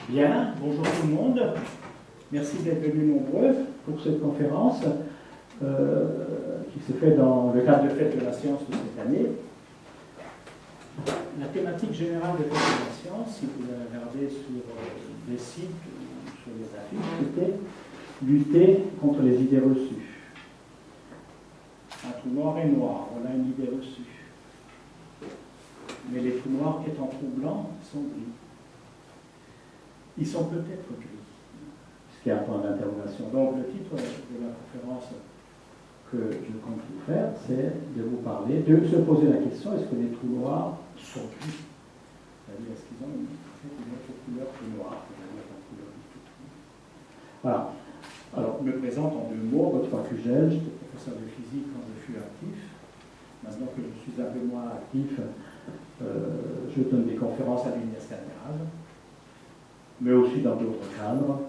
Bien, bonjour tout le monde. Merci d'être venus nombreux pour cette conférence qui s'est faite dans le cadre de Fête de la Science de cette année. La thématique générale de Fête de la Science, si vous la regardez sur les sites ou sur les affiches, c'était lutter contre les idées reçues. Un trou noir est noir, voilà une idée reçue. Mais les trous noirs étant trous blancs sont gris. Ils sont peut-être gris, ce qui est un point d'interrogation. Donc le titre de la conférence que je compte vous faire, c'est de vous parler, de se poser la question, est-ce que les trous noirs sont gris? C'est-à-dire, est-ce qu'ils ont une autre couleur que noir? Voilà. Alors, je me présente en deux mots. Godefroy Fugel, j'étais professeur de physique quand je fus actif. Maintenant que je suis un peu moins actif, je donne des conférences à l'Université Admirale, mais aussi dans d'autres cadres.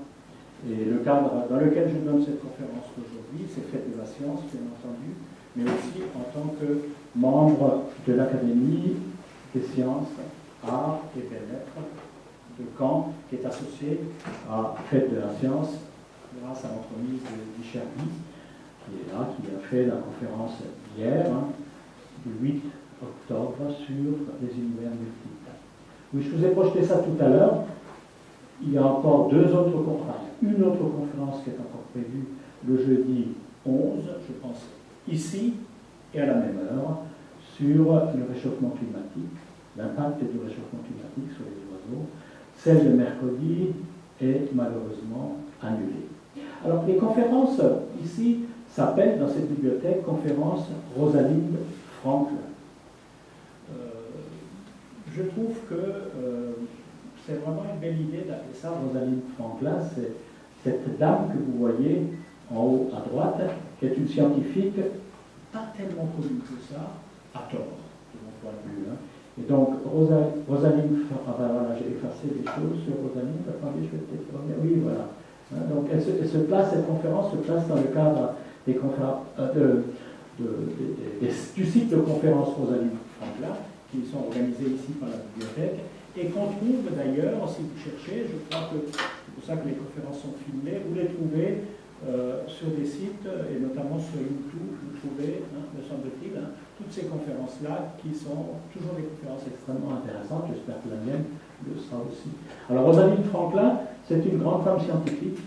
Et le cadre dans lequel je donne cette conférence aujourd'hui, c'est Fête de la Science, bien entendu, mais aussi en tant que membre de l'Académie des sciences, arts et belles-lettres de Caen, qui est associée à Fête de la Science, grâce à l'entremise de Guy Cherby, qui est là, qui a fait la conférence hier, du 8 octobre, sur les univers multiples. Oui, je vous ai projeté ça tout à l'heure. Il y a encore une autre conférence qui est encore prévue le jeudi 11, je pense, ici et à la même heure, sur le réchauffement climatique, l'impact du réchauffement climatique sur les oiseaux. Celle de mercredi est malheureusement annulée. Alors, les conférences ici s'appellent dans cette bibliothèque conférence Rosalind Franklin. Je trouve que c'est vraiment une belle idée d'appeler ça Rosalind Franklin. C'est cette dame que vous voyez en haut à droite, qui est une scientifique pas tellement connue que ça, à tort, de mon point de vue. Et donc, Rosalind, voilà, j'ai effacé des choses sur Rosalind, attendez, je vais peut-être revenir. Oui, voilà. Donc, cette conférence se place dans le cadre des conférences, du cycle de conférences Rosalind Franklin, qui sont organisées ici par la bibliothèque, et qu'on trouve d'ailleurs, si vous cherchez, je crois que c'est pour ça que les conférences sont filmées, vous les trouvez sur des sites, et notamment sur YouTube, vous trouvez, me semble-t-il, toutes ces conférences-là, qui sont toujours des conférences extrêmement intéressantes, j'espère que la mienne le sera aussi. Alors Rosalind Franklin, c'est une grande femme scientifique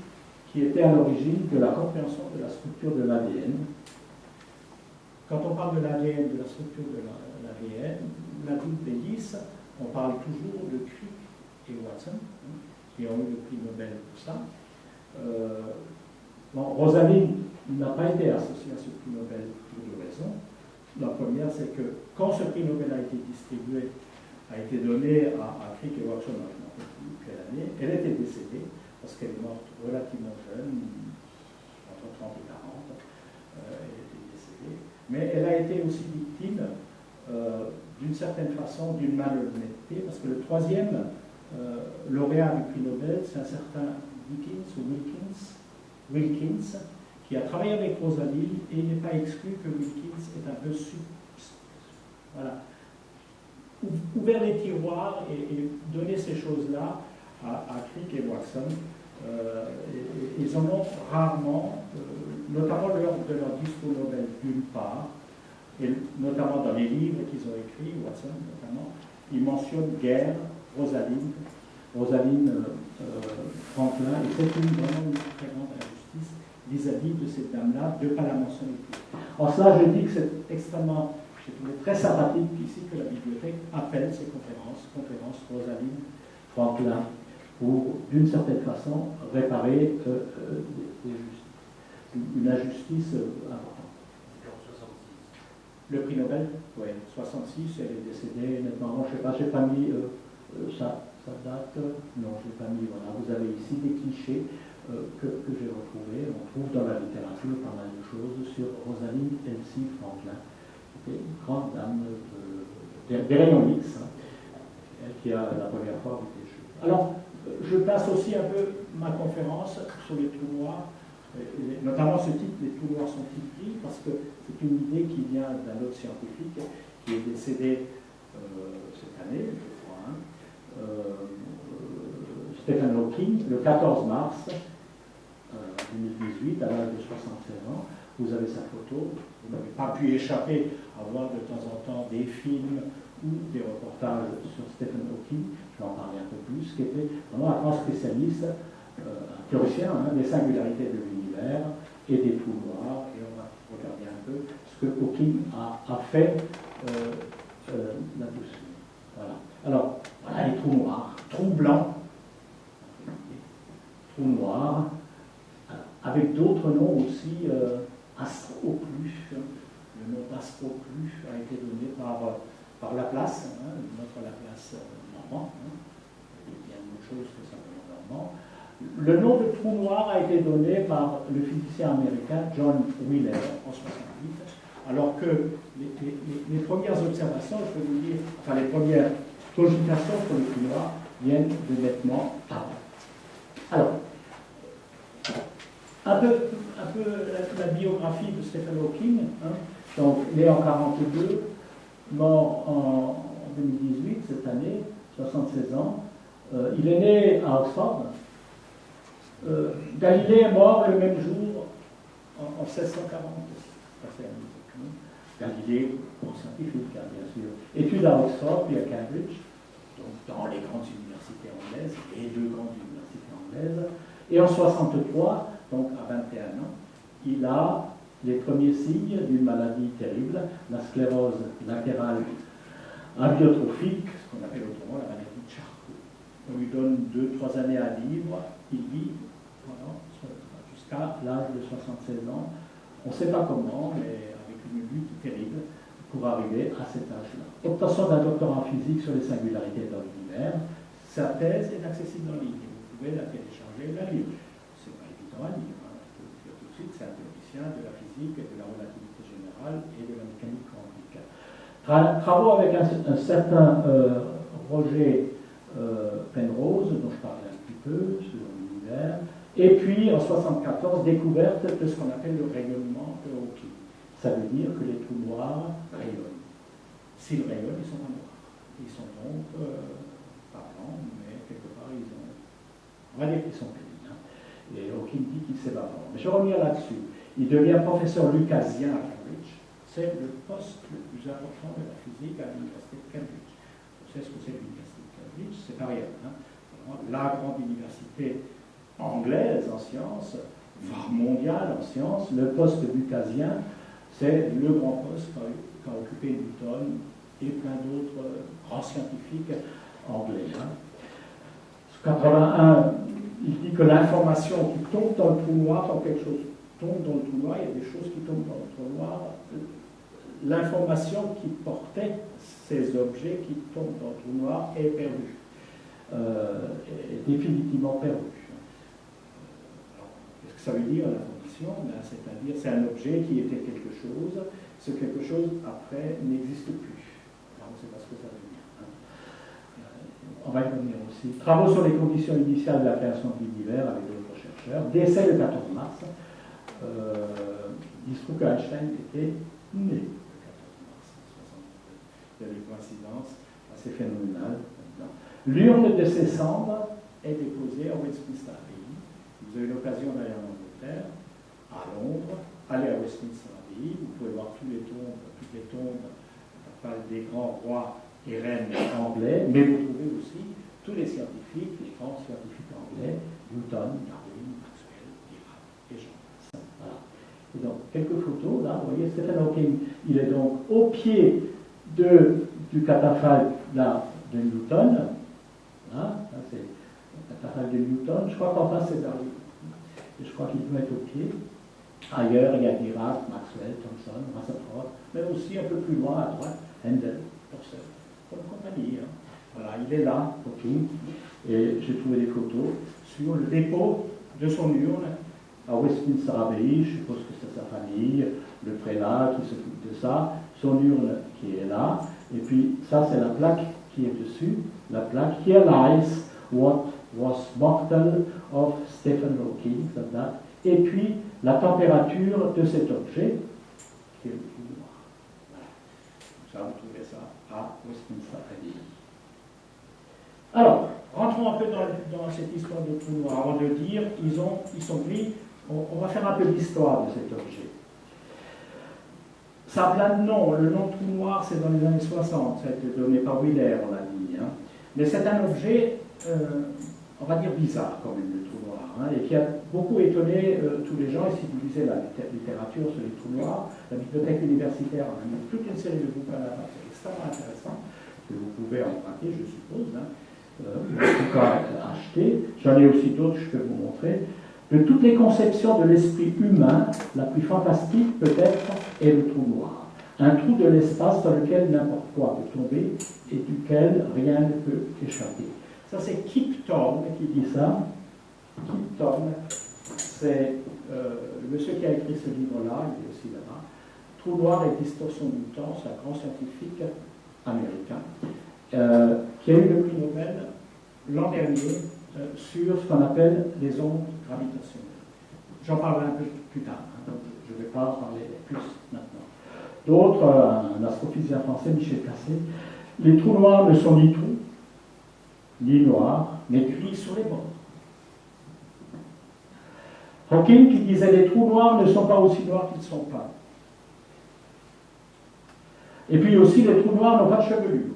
qui était à l'origine de la compréhension de la structure de l'ADN. Quand on parle de l'ADN, de la structure de l'ADN, la double hélice, on parle toujours de Crick et Watson, qui ont eu le prix Nobel pour ça. Rosalind n'a pas été associée à ce prix Nobel pour deux raisons. La première, c'est que quand ce prix Nobel a été distribué, a été donné à Crick et Watson, je ne me rappelle plus quelle année, elle était décédée, parce qu'elle est morte relativement jeune, entre 30 et 40, elle était décédée. Mais elle a été aussi victime, d'une certaine façon, d'une malhonnêteté, parce que le troisième lauréat du prix Nobel, c'est un certain Wilkins, qui a travaillé avec Rosalind, et il n'est pas exclu que Wilkins est un peu ouvert les tiroirs et donné ces choses-là à Crick et Watson. Ils en ont rarement, notamment lors de leur discours Nobel d'une part, et notamment dans les livres qu'ils ont écrits, Watson notamment, ils mentionnent guère Rosalind Franklin, et c'est vraiment une très grande injustice vis-à-vis de cette dame-là de ne pas la mentionner plus. En cela, je dis que c'est extrêmement, j'ai trouvé très sympathique ici que la bibliothèque appelle ces conférences Rosalind Franklin, pour, d'une certaine façon, réparer une injustice importante. Le prix Nobel, oui, 66, elle est décédée nettement. Je ne sais pas, j'ai pas mis sa date. Non, je n'ai pas mis. Voilà, vous avez ici des clichés que j'ai retrouvés. On trouve dans la littérature pas mal de choses sur Rosalind Elsie Franklin, qui était une grande dame des rayons X, qui a la première fois été cheveux. Alors, je place aussi un peu ma conférence sur les trous noirs. Notamment ce titre, les trous noirs sont-ils gris, parce que c'est une idée qui vient d'un autre scientifique qui est décédé cette année, je crois. Stephen Hawking, le 14 mars 2018, à l'âge de 76 ans. Vous avez sa photo. Vous n'avez pas pu échapper à voir de temps en temps des films ou des reportages sur Stephen Hawking. Je vais en parler un peu plus, qui était vraiment un grand spécialiste, un théoricien des singularités de l'univers et des trous noirs. Et on va regarder un peu ce que Hawking a fait là-dessus. Voilà. Alors, voilà les trous noirs, trous blancs, trous noirs, avec d'autres noms aussi, Astroclus. Le nom d'Astroclus a été donné par Laplace, notre Laplace normand. Il y a autre chose que simplement normand. Le nom de trou noir a été donné par le physicien américain John Wheeler en 1968, alors que les premières observations, je peux vous dire, enfin les premières cogitations sur le trou noir viennent de nettement avant. Alors, un peu la biographie de Stephen Hawking, donc né en 1942, mort en 2018, cette année, 76 ans. Il est né à Oxford. Galilée est mort le même jour, en 1640. Galilée, scientifique, bien sûr. Études à Oxford, puis à Cambridge, donc dans les grandes universités anglaises, les deux grandes universités anglaises. Et en 63, donc à 21 ans, il a les premiers signes d'une maladie terrible, la sclérose latérale amyotrophique, ce qu'on appelle autrement la maladie de Charcot. On lui donne 2-3 années à vivre, il vit jusqu'à l'âge de 76 ans. On ne sait pas comment, mais avec une lutte terrible pour arriver à cet âge-là. Obtention d'un doctorat en physique sur les singularités dans l'univers. Sa thèse est accessible en ligne. Vous pouvez la télécharger et la lire. C'est pas évident à lire. Je peux vous dire tout de suite, c'est un théoricien de la physique et de la relativité générale et de la mécanique quantique. Travaux avec un certain Roger Penrose, dont je parlais un petit peu, sur l'univers. Et puis, en 1974, découverte de ce qu'on appelle le rayonnement de Hawking. Ça veut dire que les trous noirs rayonnent. S'ils rayonnent, ils sont pas noirs. Ils sont donc pas blancs, mais quelque part, on va dire qu'ils sont gris. Et Hawking dit qu'il s'évapore. Mais je vais revenir là-dessus. Il devient professeur lucasien à Cambridge. C'est le poste le plus important de la physique à l'université de Cambridge. Vous savez ce que c'est l'université de Cambridge? C'est pas rien. La grande université anglaise en sciences, voire mondiale en sciences. Le poste lucasien, c'est le grand poste qu'a occupé Newton et plein d'autres grands scientifiques anglais. En 81, il dit que l'information qui tombe dans le trou noir, quand quelque chose tombe dans le trou noir, il y a des choses qui tombent dans le trou noir. L'information qui portait ces objets qui tombent dans le trou noir est perdue, est définitivement perdue. Qu'est-ce que ça veut dire l'information? C'est-à-dire c'est un objet qui était quelque chose, ce quelque chose après n'existe plus. Alors, on ne sait pas ce que ça veut dire. On va y revenir aussi. Travaux sur les conditions initiales de la création de l'univers avec d'autres chercheurs. Décès le 14 mars. Il se trouve qu'Einstein était né le 14 mars 1962. Il y a des coïncidences assez phénoménales. L'urne de ses cendres est déposée à Westminster Abbey. Vous avez l'occasion d'aller en Angleterre, à Londres, allez à Westminster Abbey, vous pouvez voir toutes les tombes des grands rois et reines anglais, mais vous trouvez aussi tous les scientifiques, les grands scientifiques anglais, Newton, Darwin, Maxwell, Dirac et Jean. Voilà. Et donc, quelques photos, là, vous voyez, Stephen Hawking, il est donc au pied du catafalque là, de Newton. Là c'est le catafalque de Newton. Je crois qu'en face, c'est Darwin. Et je crois qu'il peut être au pied. Ailleurs, il y a Dirac, Maxwell, Thomson, Rutherford, mais aussi un peu plus loin à droite, Handel, Purcell, comme compagnie. Voilà, il est là, Hawking, et j'ai trouvé des photos sur le dépôt de son urne à Westminster Abbey. Je suppose que c'est sa famille, le prélat qui s'occupe de ça, son urne qui est là, et puis ça, c'est la plaque qui est dessus, la plaque Here lies what was mortal of Stephen Hawking, comme ça. Et puis la température de cet objet, qui est le trou noir. Voilà. Ça, vous trouvez ça à Westminster Abbey. Alors, rentrons rentrons un peu dans cette histoire de trou noir, avant de dire, ils sont pris, on va faire un peu l'histoire de cet objet. Ça a plein de noms. Le nom de trou noir, c'est dans les années 60. Ça a été donné par Wheeler, on l'a dit. Hein. Mais c'est un objet, on va dire bizarre, quand même, le trou noir. Hein, et qui a beaucoup étonné tous les gens. Et si vous lisez la littérature sur les trous noirs, la bibliothèque universitaire a mis toute une série de bouquins là-bas. C'est extrêmement intéressant, que vous pouvez emprunter, je suppose. Hein. En tout cas, acheter. J'en ai aussi d'autres, je peux vous montrer. De toutes les conceptions de l'esprit humain, la plus fantastique peut-être est le trou noir. Un trou de l'espace dans lequel n'importe quoi peut tomber et duquel rien ne peut échapper. Ça c'est Kip Thorne qui dit ça. Kip Thorne, c'est le monsieur qui a écrit ce livre-là, il est aussi là-bas. Trou noir et distorsion du temps, c'est un grand scientifique américain qui a eu le prix Nobel l'an dernier sur ce qu'on appelle les ondes gravitationnelles. J'en parlerai un peu plus tard, hein, donc je ne vais pas en parler plus maintenant. D'autres, un astrophysicien français, Michel Cassé, les trous noirs ne sont ni trous, ni noirs, mais gris sur les bords. Hawking qui disait les trous noirs ne sont pas aussi noirs qu'ils ne sont pas. Et puis aussi, les trous noirs n'ont pas de chevelure.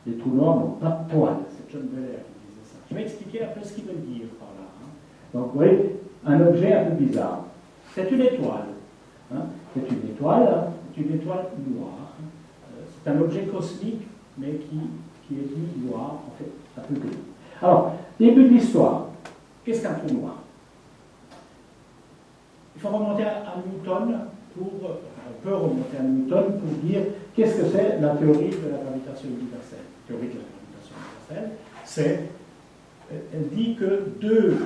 Les trous noirs n'ont pas de poils. C'est John Beller qui disait ça. Je vais expliquer un peu ce qu'il veut dire par là. Hein. Donc, vous voyez, un objet un peu bizarre. C'est une étoile. Hein. C'est une étoile noire. C'est un objet cosmique, mais qui est dit noir, en fait, un peu gris. Alors, début de l'histoire. Qu'est-ce qu'un trou noir? Il faut remonter à Newton on peut remonter à Newton pour dire qu'est-ce que c'est la théorie de la gravitation universelle. La théorie de la gravitation universelle, elle dit que deux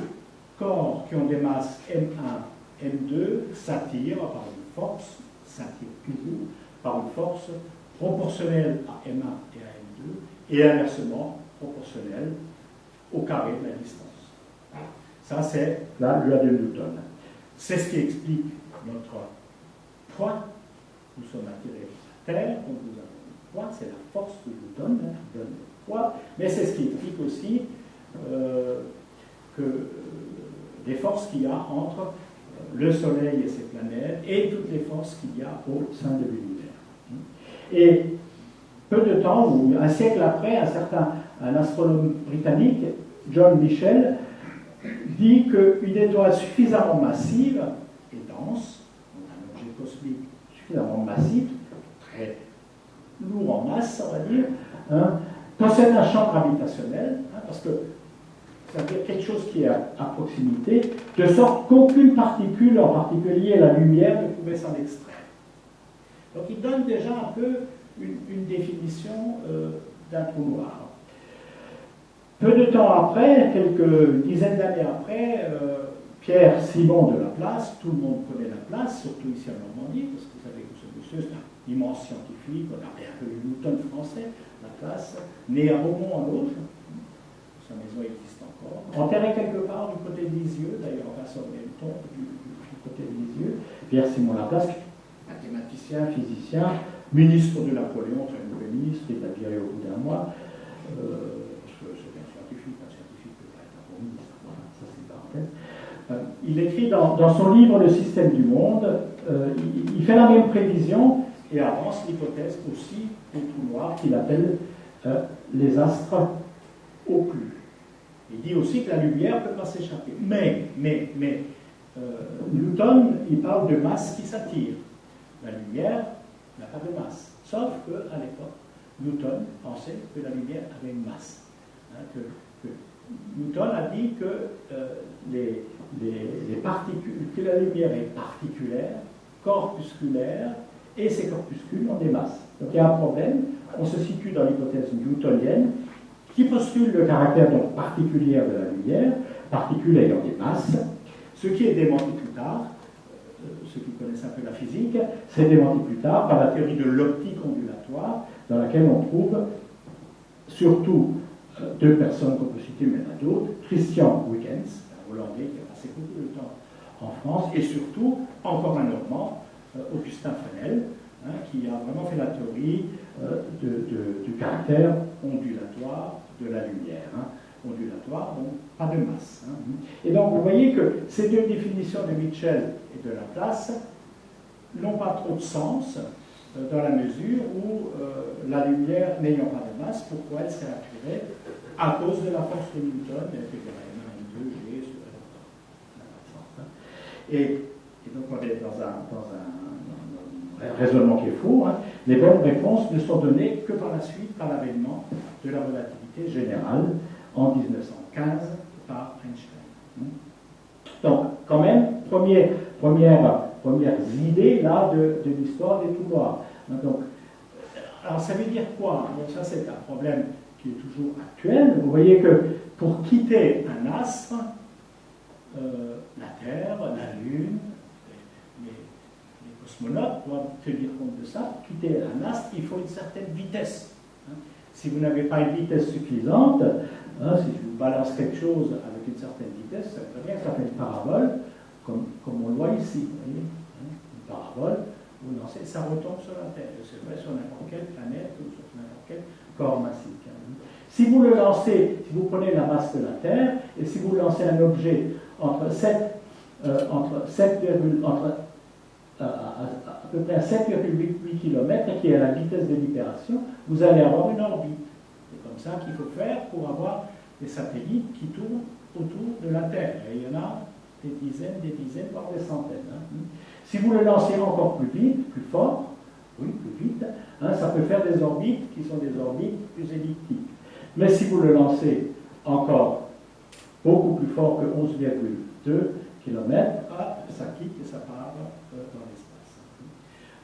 corps qui ont des masses M1, M2 s'attirent par une force, s'attirent toujours par une force proportionnelle à M1 et à M2 et inversement proportionnelle au carré de la distance. Ça, c'est la loi de Newton. C'est ce qui explique notre poids. Nous sommes attirés à terre, donc nous avons le poids, c'est la force que Newton qui donne le poids, mais c'est ce qui explique aussi que les forces qu'il y a entre le Soleil et ses planètes et toutes les forces qu'il y a au sein de l'univers. Et peu de temps, ou un siècle après, un astronome britannique, John Michell, dit qu'une étoile suffisamment massive et dense, donc un objet cosmique suffisamment massif, très lourd en masse, on va dire, hein, possède un champ gravitationnel, hein, parce que ça veut dire quelque chose qui est à proximité, de sorte qu'aucune particule, en particulier la lumière, ne pouvait s'en extraire. Donc il donne déjà un peu une définition d'un trou noir. Peu de temps après, quelques dizaines d'années après, Pierre Simon de Laplace, tout le monde connaît Laplace, surtout ici en Normandie, parce que vous savez que ce monsieur, c'est un immense scientifique, on a un peu le Newton français, Laplace, né à Beaumont en Auge, sa maison existe encore, enterré quelque part du côté de Lisieux, d'ailleurs on va sauver le tombe du côté de Lisieux, Pierre Simon Laplace, mathématicien, physicien, ministre de Napoléon, très mauvais ministre, il a viré au bout d'un mois, il écrit dans son livre Le système du monde, il fait la même prévision et avance l'hypothèse aussi des trous noirs qu'il appelle les astres occlus. Il dit aussi que la lumière ne peut pas s'échapper. Mais Newton, il parle de masse qui s'attire. La lumière n'a pas de masse. Sauf qu'à l'époque, Newton pensait que la lumière avait une masse. Hein, que Newton a dit que les particules, que la lumière est particulière, corpusculaire, et ces corpuscules ont des masses. Donc il y a un problème, on se situe dans l'hypothèse newtonienne, qui postule le caractère donc particulier de la lumière, particules ayant des masses, ce qui est démenti plus tard, ceux qui connaissent un peu la physique, c'est démenti plus tard par la théorie de l'optique ondulatoire, dans laquelle on trouve surtout deux personnes qu'on peut citer, mais il y en a d'autres, Christian Huygens, un Hollandais qui a passé beaucoup de temps en France, et surtout, encore un Normand, Augustin Fresnel, hein, qui a vraiment fait la théorie du caractère ondulatoire de la lumière. Hein. Ondulatoire, donc pas de masse. Hein. Et donc vous voyez que ces deux définitions de Mitchell et de Laplace n'ont pas trop de sens dans la mesure où la lumière n'ayant pas de masse, pourquoi elle serait attirée à cause de la force de Newton, m1, m2, g sur m. Et donc on est dans un raisonnement qui est faux. Hein. Les bonnes réponses ne sont données que par la suite, par l'avènement de la relativité générale en 1915 par Einstein. Donc, quand même, premières idées là de l'histoire des trous noirs. Donc, alors ça veut dire quoi? Bon, ça c'est un problème qui est toujours actuel. Vous voyez que pour quitter un astre, la Terre, la Lune, les cosmonautes doivent tenir compte de ça. Pour quitter un astre, il faut une certaine vitesse. Hein. Si vous n'avez pas une vitesse suffisante, hein, si je vous balance quelque chose avec une certaine vitesse, ça veut dire que ça fait une parabole, comme on le voit ici. Vous voyez, hein, une parabole, vous lancez, ça retombe sur la Terre. C'est vrai sur n'importe quelle planète ou sur n'importe quel corps massif. Hein. Si vous le lancez, si vous prenez la masse de la Terre, et si vous lancez un objet entre à peu près à 7,8 km, qui est à la vitesse de libération, vous allez avoir une orbite. C'est comme ça qu'il faut faire pour avoir des satellites qui tournent autour de la Terre. Et il y en a des dizaines, voire des centaines. Hein. Si vous le lancez encore plus vite, plus fort, oui, plus vite, hein, ça peut faire des orbites qui sont des orbites plus elliptiques. Mais si vous le lancez encore beaucoup plus fort que 11,2 km, ça quitte et ça part dans l'espace.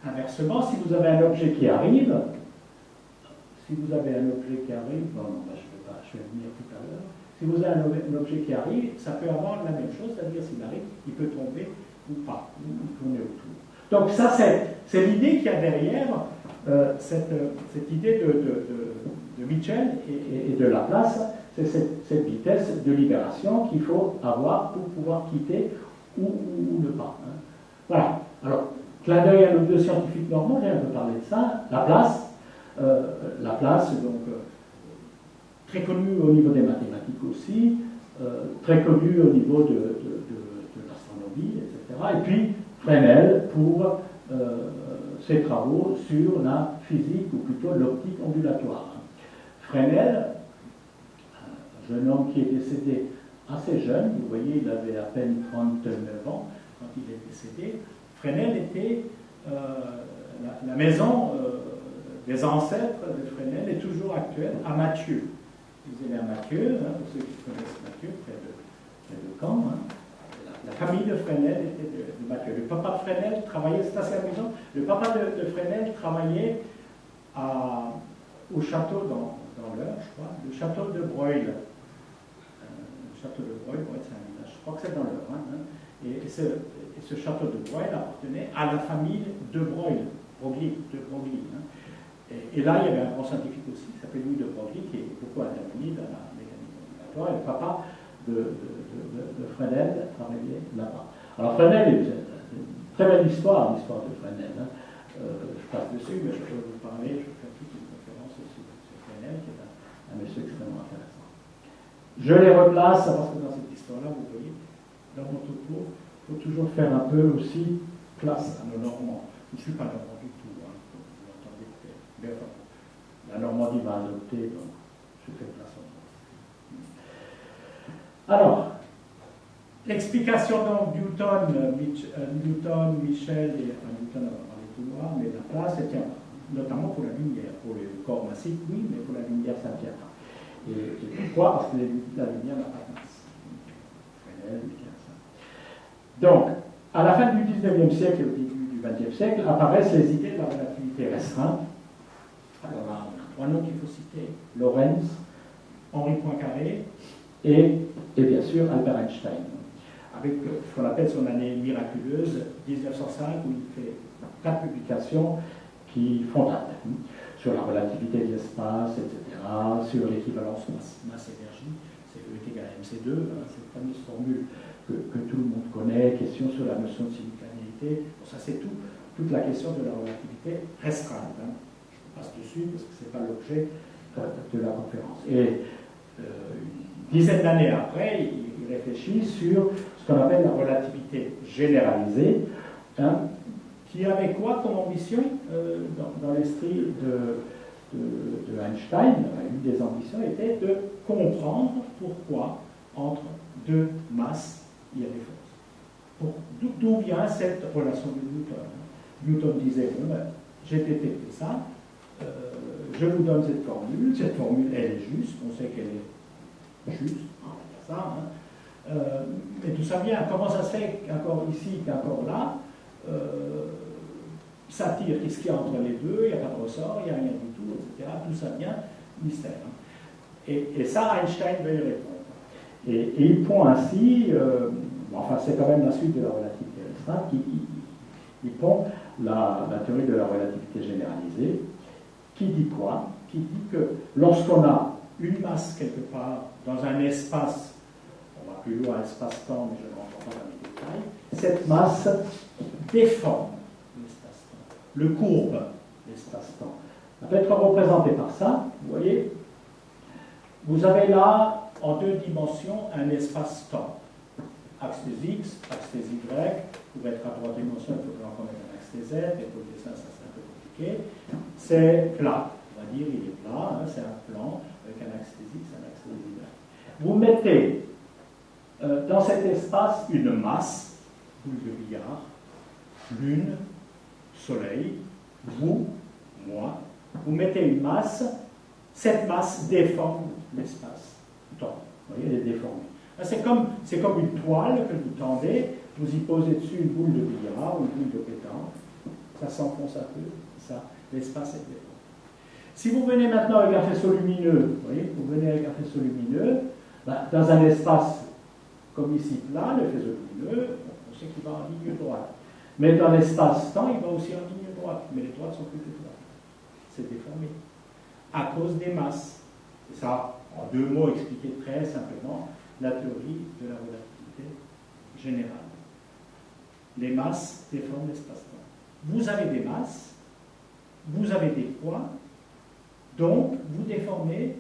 Inversement, si vous avez un objet qui arrive, bon, non, je vais venir tout à l'heure. Si vous avez un objet qui arrive, ça peut avoir la même chose, c'est-à-dire s'il arrive, il peut tomber ou pas, ou tourner autour. Donc ça, c'est l'idée qu'il y a derrière cette idée de Mitchell et de Laplace, c'est cette vitesse de libération qu'il faut avoir pour pouvoir quitter ou ne pas. Hein. Voilà. Alors, clin d'œil à nos deux scientifiques normands, j'ai un peu parlé de ça. Laplace, donc très connu au niveau des mathématiques aussi, très connu au niveau de l'astronomie, etc. Et puis Fresnel pour ses travaux sur la physique, ou plutôt l'optique ondulatoire. Fresnel, un jeune homme qui est décédé assez jeune, vous voyez, il avait à peine 39 ans quand il est décédé. Fresnel était la maison des ancêtres de Fresnel est toujours actuelle à Mathieu. Vous allez à Mathieu, hein, pour ceux qui connaissent Mathieu, près de Caen. Hein. La famille de Fresnel était de Mathieu. Le papa de Fresnel travaillait, c'est assez amusant, le papa de Fresnel travaillait au château dans l'Eure, je crois, le château de Broglie. Le château de Broglie, c'est un village, je crois que c'est dans l'Eure. Hein. Et ce château de Broglie appartenait à la famille de Broglie. Hein. Et là, il y avait un grand scientifique aussi, qui s'appelait Louis de Broglie, qui est beaucoup intervenu dans la mécanique ondulatoire. Et le papa de Fresnel travaillait là-bas. Alors Fresnel est une très belle histoire, l'histoire de Fresnel. Hein. Je passe dessus, mais je peux vous parler, je vais faire toute une conférence sur Fresnel, qui est un monsieur extrêmement intéressant. Je les replace, parce que dans cette histoire-là, vous voyez, dans mon topo, il faut toujours faire un peu aussi place à nos Normands. Je ne suis pas normand du tout, hein, vous l'entendez peut-être. Mais enfin, la Normandie m'a adopté, donc je fais place en moi. Alors, l'explication donc Newton, Michel, et enfin Newton a parlé tout noir, mais Laplace, c'était notamment pour la lumière. Pour le corps massif, oui, mais pour la lumière, ça ne tient pas. Et pourquoi? Parce que la lumière n'a pas de masse. Fresnel, il tient ça. Donc, à la fin du 19e siècle et au début du 20e siècle, apparaissent les idées de la relativité restreinte. Alors, on a trois noms qu'il faut citer: Lorentz, Henri Poincaré et bien sûr Albert Einstein. Avec ce qu'on appelle son année miraculeuse, 1905, où il fait 4 publications qui font date, sur la relativité de l'espace, etc., sur l'équivalence masse-énergie, c'est E est égal à mc2, hein, cette fameuse formule que tout le monde connaît, question sur la notion de simultanéité, bon, ça c'est tout toute la question de la relativité restreinte. Hein. Je passe dessus parce que ce n'est pas l'objet de la conférence. Et une dizaine d'années après, il réfléchit sur ce qu'on appelle la relativité généralisée, hein, qui avait quoi comme ambition dans l'esprit de Einstein. Une des ambitions était de comprendre pourquoi entre deux masses il y a des forces. D'où vient cette relation de Newton. Newton disait, bon, ben, j'ai détecté ça, je vous donne cette formule elle est juste, on sait qu'elle est juste, on va dire ça, hein. Mais tout ça vient, comment ça se fait qu'encore ici, qu'encore là, ça tire, qu'est-ce qu'il y a entre les deux, il n'y a pas de ressort, il n'y a rien du tout, etc. Tout ça vient, mystère. Hein. Et ça, Einstein veut y répondre. Et il pond ainsi, enfin c'est quand même la suite de la relativité restreinte, il pond la théorie de la relativité généralisée, qui dit quoi? Qui dit que lorsqu'on a une masse quelque part dans un espace, on va plus loin espace-temps, mais je ne rentre pas dans les détails, cette masse déforme l'espace-temps, le courbe l'espace-temps. Ça peut être représenté par ça, vous voyez. Vous avez là, en deux dimensions, un espace-temps. Axe des X, axe des Y, pour être à trois dimensions, il faut qu'on mette un axe des Z, et pour le dessin, ça c'est un peu compliqué. C'est plat, on va dire, il est plat, hein, c'est un plan, avec un axe des X, un axe des Y. Vous mettez dans cet espace une masse, boule de billard, lune, soleil, vous, moi, vous mettez une masse, cette masse déforme l'espace-temps. Vous voyez, elle est déformée. C'est comme une toile que vous tendez, vous y posez dessus une boule de billard ou une boule de pétanque, ça s'enfonce un peu, ça, l'espace est déformé. Si vous venez maintenant avec un faisceau lumineux, vous voyez, vous venez avec un faisceau lumineux, ben, dans un espace comme ici plat, le faisceau lumineux, on sait qu'il va en ligne droite. Mais dans l'espace-temps, il va aussi en ligne droite, mais les droites sont plus droites. C'est déformé. À cause des masses. Et ça, en deux mots expliqué très simplement, la théorie de la relativité générale. Les masses déforment l'espace-temps. Vous avez des masses, vous avez des poids, donc vous déformez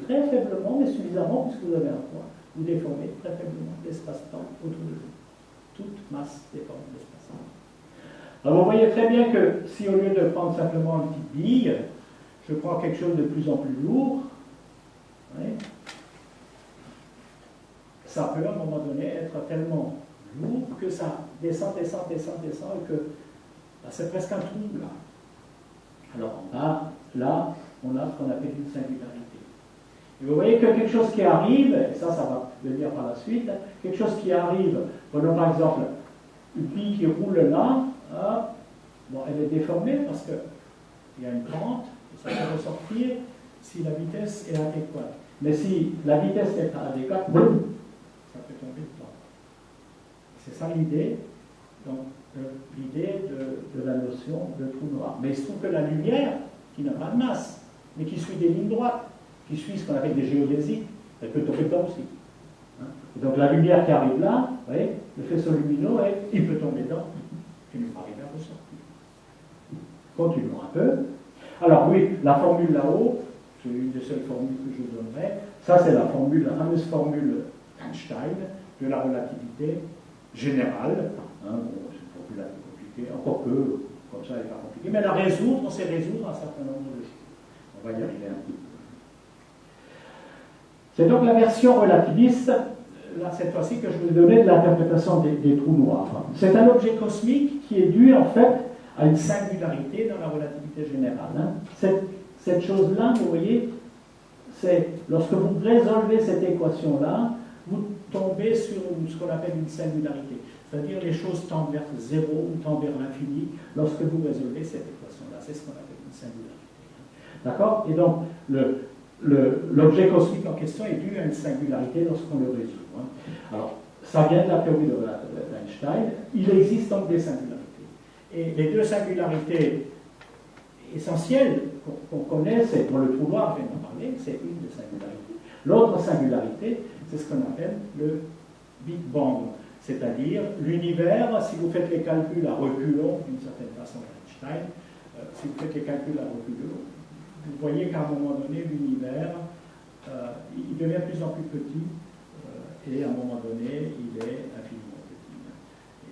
très faiblement, mais suffisamment, puisque vous avez un poids, vous déformez très faiblement l'espace-temps autour de vous. Toute masse déforme l'espace-temps. Alors vous voyez très bien que si au lieu de prendre simplement une petite bille, je prends quelque chose de plus en plus lourd, oui, ça peut à un moment donné être tellement lourd que ça descend, et que ben, c'est presque un trou là. Alors là, on a ce qu'on appelle une singularité. Et vous voyez que quelque chose qui arrive, et ça va venir par la suite, quelque chose qui arrive, prenons par exemple une bille qui roule là, bon, elle est déformée parce qu'il y a une pente, et ça peut ressortir si la vitesse est adéquate. Mais si la vitesse n'est pas adéquate, boum, ça peut tomber dedans. C'est ça l'idée, donc l'idée de la notion de trou noir. Mais il se trouve que la lumière, qui n'a pas de masse, mais qui suit des lignes droites, qui suit ce qu'on appelle des géodésiques, elle peut tomber dedans aussi. Hein? Et donc la lumière qui arrive là, vous voyez, le faisceau lumineux, il peut tomber dedans, il va arriver à ressortir. Continuons un peu. Alors oui, la formule là-haut, c'est une des seules formules que je vous donnerai. Ça, c'est la fameuse formule Einstein de la relativité générale. Hein, bon, c'est une formule un peu compliquée, encore que, comme ça, elle n'est pas compliquée, mais on sait résoudre un certain nombre de choses. On va y arriver un petit peu. C'est donc la version relativiste, là, cette fois-ci, que je vous ai donnée de l'interprétation des trous noirs. C'est un objet cosmique qui est dû, en fait, à une singularité dans la relativité générale. Hein. Cette chose-là, vous voyez, c'est lorsque vous résolvez cette équation-là, vous tombez sur ce qu'on appelle une singularité. C'est-à-dire les choses tendent vers zéro ou tendent vers l'infini lorsque vous résolvez cette équation-là. C'est ce qu'on appelle une singularité. D'accord? Et donc, l'objet cosmique en question est dû à une singularité lorsqu'on le résout. Hein. Alors, ça vient de la théorie d'Einstein. Il existe donc des singularités. Et les deux singularités essentielles qu'on connaît, c'est pour le trou noir, je viens d'en parler, c'est une des singularités. L'autre singularité, c'est ce qu'on appelle le Big Bang. C'est-à-dire, l'univers, si vous faites les calculs à reculons, d'une certaine façon, Einstein, si vous faites les calculs à reculons, vous voyez qu'à un moment donné, l'univers, il devient de plus en plus petit, et à un moment donné, il est infiniment petit.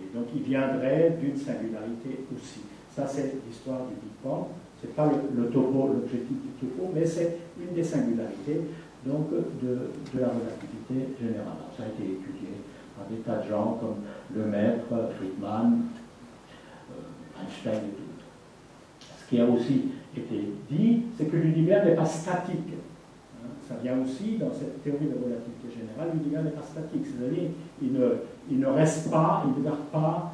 Et donc, il viendrait d'une singularité aussi. Ça, c'est l'histoire du Big Bang. Ce n'est pas le topo, l'objectif du topo, mais c'est une des singularités donc, de la relativité générale. Ça a été étudié par des tas de gens comme Lemaître, Friedman, Einstein et tout. Ce qui a aussi été dit, c'est que l'univers n'est pas statique. Ça vient aussi dans cette théorie de relativité générale, l'univers n'est pas statique, c'est-à-dire il ne reste pas, il ne garde pas,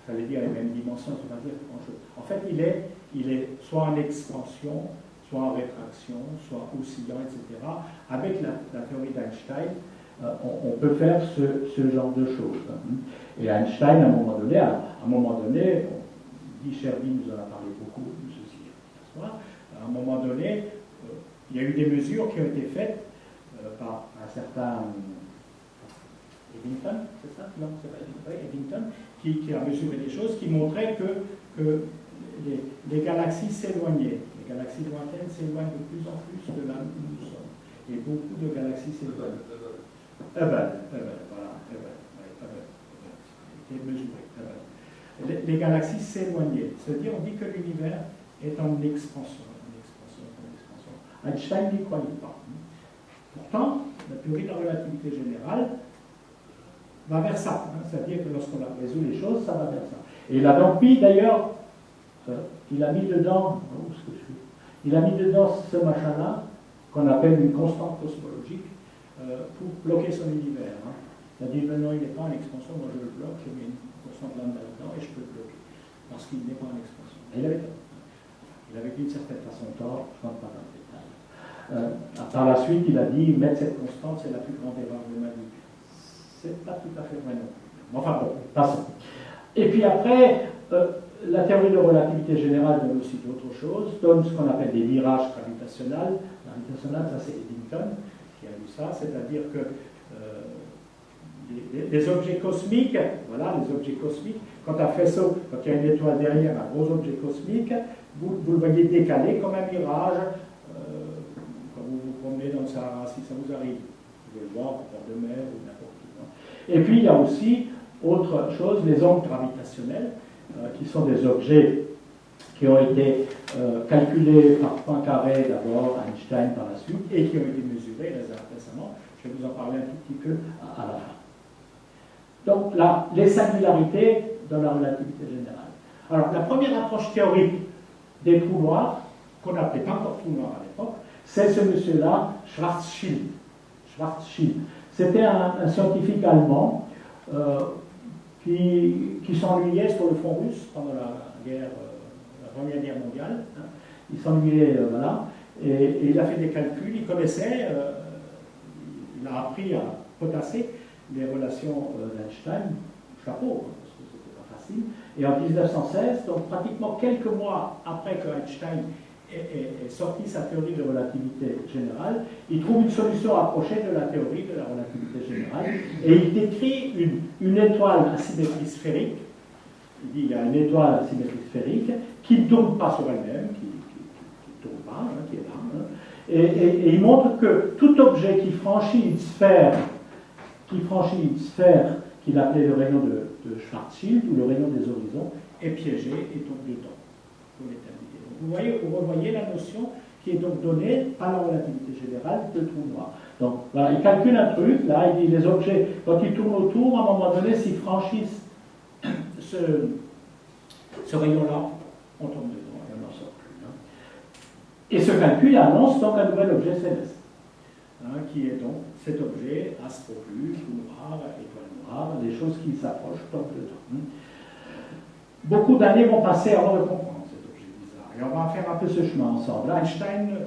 j'allais dire les mêmes dimensions, ça veut dire grand-chose. En fait, il est soit en expansion, soit en rétraction, soit oscillant, etc. Avec la théorie d'Einstein, on peut faire ce genre de choses. Et Einstein, à un moment donné, Guy Cherby nous en a parlé beaucoup de ceci ce soir, à un moment donné, il y a eu des mesures qui ont été faites par un certain Eddington, c'est ça? Non, c'est pas Eddington, qui a mesuré des choses qui montraient que les galaxies s'éloignaient. Les galaxies lointaines s'éloignent de plus en plus de là où nous sommes. Et beaucoup de galaxies s'éloignent. Hubble, voilà, Hubble. C'était mesuré, les galaxies s'éloignaient. C'est-à-dire, on dit que l'univers est en expansion. Einstein n'y croyait pas. Pourtant, la théorie de la relativité générale va vers ça. C'est-à-dire que lorsqu'on résout les choses, ça va vers ça. Et il a donc mis, d'ailleurs, il a mis dedans ce machin-là, qu'on appelle une constante cosmologique, pour bloquer son univers. Il a dit, non, il n'est pas en expansion, moi je le bloque, je mets une constante lambda dedans et je peux le bloquer. Parce qu'il n'est pas en expansion. Et il avait tort. Il avait d'une certaine façon tort, je ne rentre pas dans le détail. Par la suite, il a dit, mettre cette constante, c'est la plus grande erreur de ma vie. C'est pas tout à fait vrai non plus. Enfin bon, passons. Et puis après, la théorie de relativité générale donne aussi d'autres choses, donne ce qu'on appelle des mirages gravitationnels. Gravitationnel, ça c'est Eddington qui a vu ça, c'est-à-dire que les objets cosmiques, voilà, les objets cosmiques, quand un faisceau, quand il y a une étoile derrière un gros objet cosmique, vous le voyez décalé comme un mirage. Quand vous vous promenez dans le Sahara, si ça vous arrive, vous pouvez le voir en bord de mer ou n'importe où. Et puis il y a aussi autre chose, les ondes gravitationnelles, qui sont des objets qui ont été calculés par Poincaré d'abord, Einstein par la suite, et qui ont été mesurés récemment. Je vais vous en parler un tout petit peu à la fin. Donc là, les singularités dans la relativité générale. Alors la première approche théorique des trous noirs, qu'on n'appelait pas encore trous noirs à l'époque, c'est ce monsieur-là, Schwarzschild. C'était un scientifique allemand qui s'ennuyait sur le front russe pendant la Première Guerre mondiale. Il s'ennuyait, voilà, et il a fait des calculs, il connaissait, il a appris à potasser les relations d'Einstein, chapeau, parce que c'était pas facile, et en 1916, donc pratiquement quelques mois après que Einstein ait sorti sa théorie de relativité générale, il trouve une solution approchée de la théorie de la relativité générale, et il décrit une étoile à symétrie sphérique. Il dit il y a une étoile à symétrie sphérique qui ne tourne pas sur elle-même, qui ne tourne pas, qui est là, et il montre que tout objet qui franchit une sphère qu'il appelait le rayon de Schwarzschild, ou le rayon des horizons, est piégé et tombe dedans pour l'éternité. Donc vous revoyez la notion qui est donc donnée par la relativité générale de trou noir. Donc voilà, il calcule un truc, là, il dit les objets, quand ils tournent autour, à un moment donné, s'ils franchissent ce rayon-là, on tombe dedans et on n'en sort plus. Et ce calcul annonce donc un nouvel objet céleste, qui est donc cet objet, astroplume, trou noir, étoile noire, des choses qui s'approchent, tombent dedans. Beaucoup d'années vont passer avant de comprendre cet objet bizarre. Et on va faire un peu ce chemin ensemble. Einstein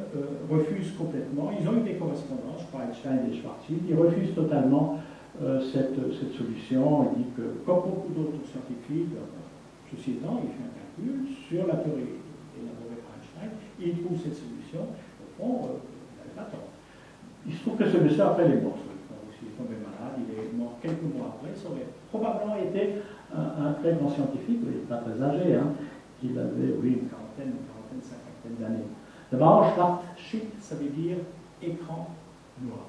refuse complètement, ils ont eu des correspondances, je crois, Einstein et Schwarzschild, ils refusent totalement cette solution. Il dit que, comme beaucoup d'autres scientifiques, ceci étant, il fait un calcul sur la théorie élaborée par Einstein, il trouve cette solution. Au fond, il n'avait pas tort. Il se trouve que ce monsieur, après, il est mort, il est tombé malade. malade, il est mort quelques mois après. Ça aurait probablement été un très grand scientifique, il n'est pas très âgé, hein. Il avait, oui, une quarantaine, cinquantaine d'années. D'abord, Schwarz-Schild, ça veut dire écran noir.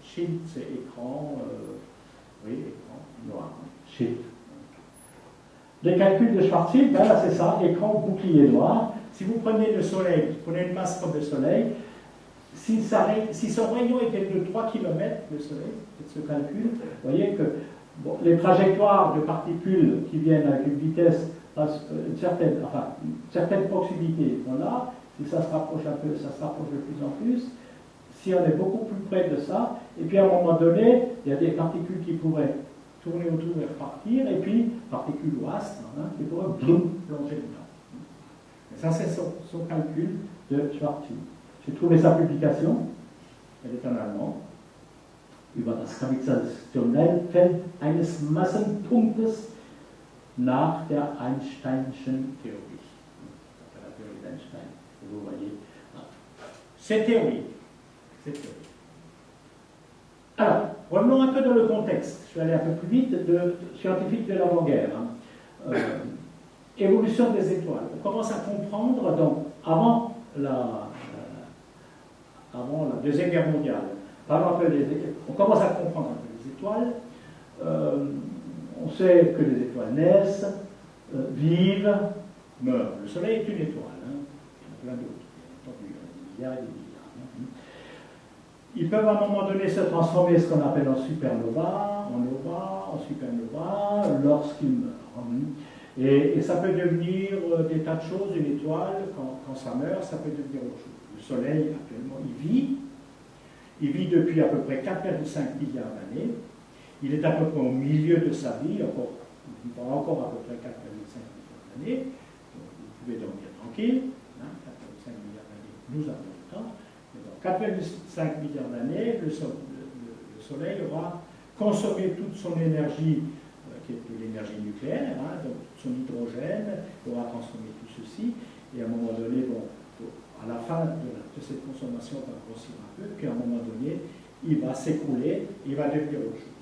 Schild, c'est écran, oui, écran noir. Schild. Les calculs de Schwarzschild, ben là c'est ça, écran bouclier noir. Si vous prenez le Soleil, vous prenez une masse comme le Soleil, si son rayon était de 3 km, le Soleil, faites ce calcul, vous voyez que bon, les trajectoires de particules qui viennent avec une vitesse, une certaine proximité sont là. Si ça se rapproche un peu, ça se rapproche de plus en plus. Si on est beaucoup plus près de ça, et puis à un moment donné, il y a des particules qui pourraient tourner autour et repartir, et puis particules ou astres qui pourraient plonger dedans. Et ça, c'est son calcul de Schwarzschild. J'ai trouvé sa publication, elle est en allemand, über das Gravitationsfeld eines Massenpunktes nach der Einsteinschen Theorie. La théorie d'Einstein, vous voyez. C'est théorique. Alors, revenons un peu dans le contexte. Je vais aller un peu plus vite, scientifique de l'avant-guerre. Évolution des étoiles. On commence à comprendre, donc, avant la Deuxième Guerre mondiale, on commence à comprendre un peu les étoiles. On sait que les étoiles naissent, vivent, meurent. Le Soleil est une étoile. Il y en a plein d'autres. Des milliards et des milliards. Ils peuvent à un moment donné se transformer ce qu'on appelle en supernova, en supernova, lorsqu'ils meurent. Et ça peut devenir des tas de choses, une étoile, quand ça meurt, ça peut devenir autre chose. Le Soleil, actuellement, il vit depuis à peu près 4,5 milliards d'années. Il est à peu près au milieu de sa vie, il vivra encore à peu près 4,5 milliards d'années. Vous pouvez dormir tranquille, 4,5 milliards d'années, nous avons le temps. 4,5 milliards d'années, le Soleil aura consommé toute son énergie, qui est de l'énergie nucléaire, donc son hydrogène, il aura transformé tout ceci, et à un moment donné, à la fin de cette consommation, on va grossir un peu, puis à un moment donné, il va s'écrouler, il va devenir autre chose.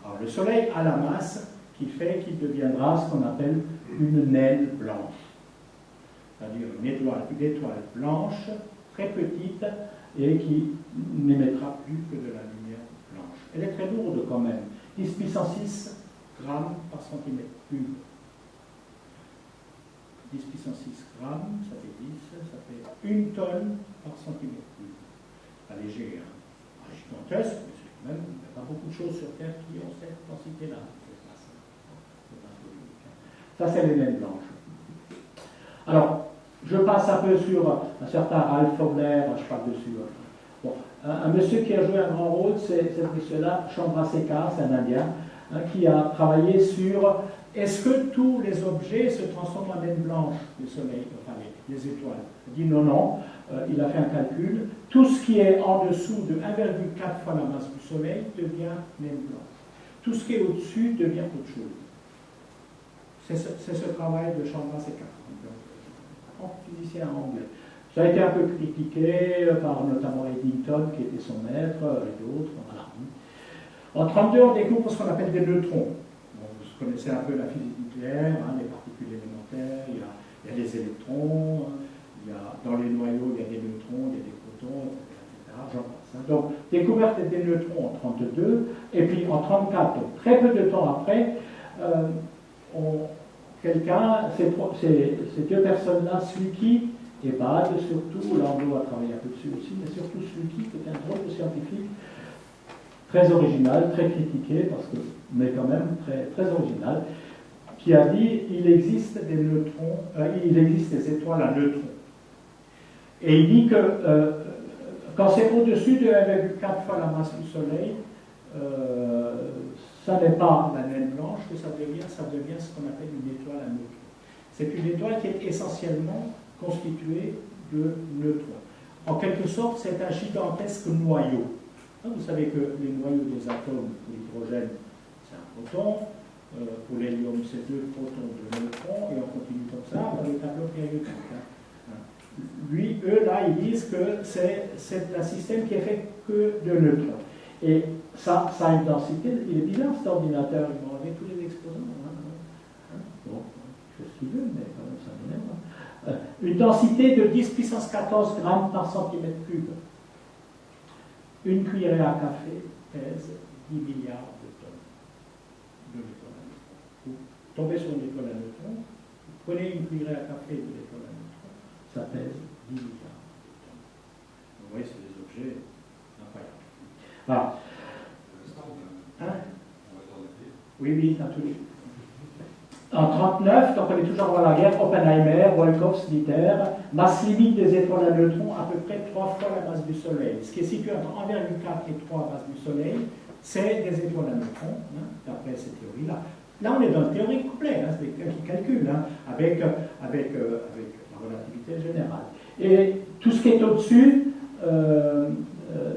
Alors le Soleil a la masse qui fait qu'il deviendra ce qu'on appelle une naine blanche, c'est-à-dire une étoile blanche, très petite, et qui n'émettra plus que de la lumière blanche. Elle est très lourde quand même, 10 puissance 6 grammes par centimètre cube. 10 puissance 6 grammes, ça fait 10, ça fait 1 tonne par centimètre cube. Pas léger, hein. Gigantesque, mais c'est quand même, il n'y a pas beaucoup de choses sur Terre qui ont cette densité-là. Ça, c'est les naines blanches. Alors, je passe un peu sur un certain Ralph Fowler, je parle dessus. Bon, un monsieur qui a joué un grand rôle, c'est ce monsieur-là, Chandrasekhar, c'est un Indien, qui a travaillé sur est-ce que tous les objets se transforment en naine blanche, le Soleil, enfin les étoiles. Il dit non, il a fait un calcul, tout ce qui est en dessous de 1,4 fois la masse du Soleil devient naine blanche. Tout ce qui est au-dessus devient autre chose. C'est ce travail de Chandrasekhar. Physicien anglais. Ça a été un peu critiqué par notamment Eddington, qui était son maître, et d'autres. Voilà. En 1932, on découvre ce qu'on appelle des neutrons. Bon, vous connaissez un peu la physique nucléaire, les particules élémentaires, il y a des électrons, dans les noyaux, il y a des neutrons, il y a des protons, etc. J'en passe. Donc, découverte des neutrons en 1932, et puis en 1934, donc très peu de temps après, ces deux personnes-là, Zwicky et Bade, surtout, Landau a travaillé un peu dessus aussi, mais surtout Zwicky, qui est un drôle de scientifique, très original, très critiqué, mais quand même très, très original, qui a dit il existe des neutrons, il existe des étoiles à neutrons. Et il dit que quand c'est au-dessus de 1,4 fois la masse du Soleil, ça n'est pas la naine blanche que ça devient ce qu'on appelle une étoile à neutrons. C'est une étoile qui est essentiellement constituée de neutrons. En quelque sorte, c'est un gigantesque noyau. Vous savez que les noyaux des atomes, pour l'hydrogène, c'est un proton, pour l'hélium, c'est 2 protons, 2 neutrons, et on continue comme ça dans le tableau périodique. Eux, là, ils disent que c'est un système qui est fait que de neutrons. Et ça a une densité, il est bizarre cet ordinateur, il m'a enlevé tous les exposants. Bon, je fais ce qu'il veut, mais quand même ça m'énerve. Une densité de 10 puissance 14 grammes par centimètre cube. Une cuillerée à café pèse 10 milliards de tonnes de l'étoile à neutrons. Vous tombez sur une étoile à neutrons, vous prenez une cuillerée à café de l'étoile à neutrons, ça pèse 10 milliards de tonnes. Vous voyez, c'est des objets incroyables. Voilà. Hein? Oui, oui, absolument. En 1939, donc on est toujours avant la guerre, Oppenheimer, Volkov, Sliter, masse limite des étoiles à neutrons à peu près 3 fois la masse du Soleil. Ce qui est situé entre 1,4 et 3 masses du Soleil, c'est des étoiles à neutrons, hein, d'après cette théorie-là. Là, on est dans une théorie complète, hein, c'est des calculs, hein, avec la relativité générale. Et tout ce qui est au-dessus,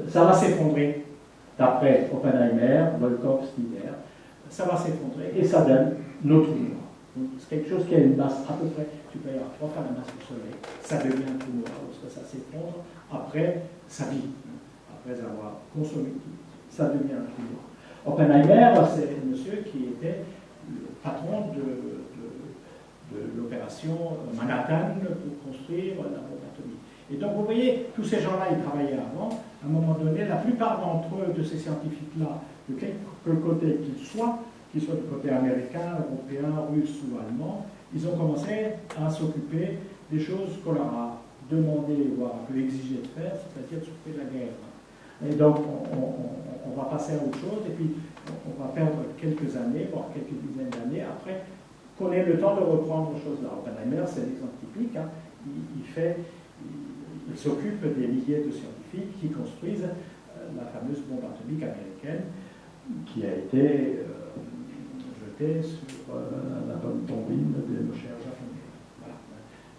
ça va s'effondrer, d'après Oppenheimer, Volkov, Sliter. Ça va s'effondrer et ça donne notre trou noir. C'est quelque chose qui a une masse à peu près supérieure à 3 fois la masse du Soleil. Ça devient un trou noir lorsque ça s'effondre après sa vie, après avoir consommé tout. Ça devient un trou noir. Oppenheimer, c'est un monsieur qui était le patron de l'opération Manhattan pour construire la bombe atomique. Et donc vous voyez, tous ces gens-là, ils travaillaient avant. À un moment donné, la plupart d'entre eux, de ces scientifiques-là, de quelque côté qu'ils soient du côté américain, européen, russe ou allemand, ils ont commencé à s'occuper des choses qu'on leur a demandé, voire un peu exigé de faire, c'est-à-dire de s'occuper de la guerre. Et donc, on va passer à autre chose, et puis on va perdre quelques années, voire quelques dizaines d'années après, qu'on ait le temps de reprendre les choses-là. Oppenheimer, c'est l'exemple typique, hein. Il s'occupe des milliers de scientifiques qui construisent la fameuse bombe atomique américaine qui a été jetée sur la bombine de nos chers japonais. Voilà.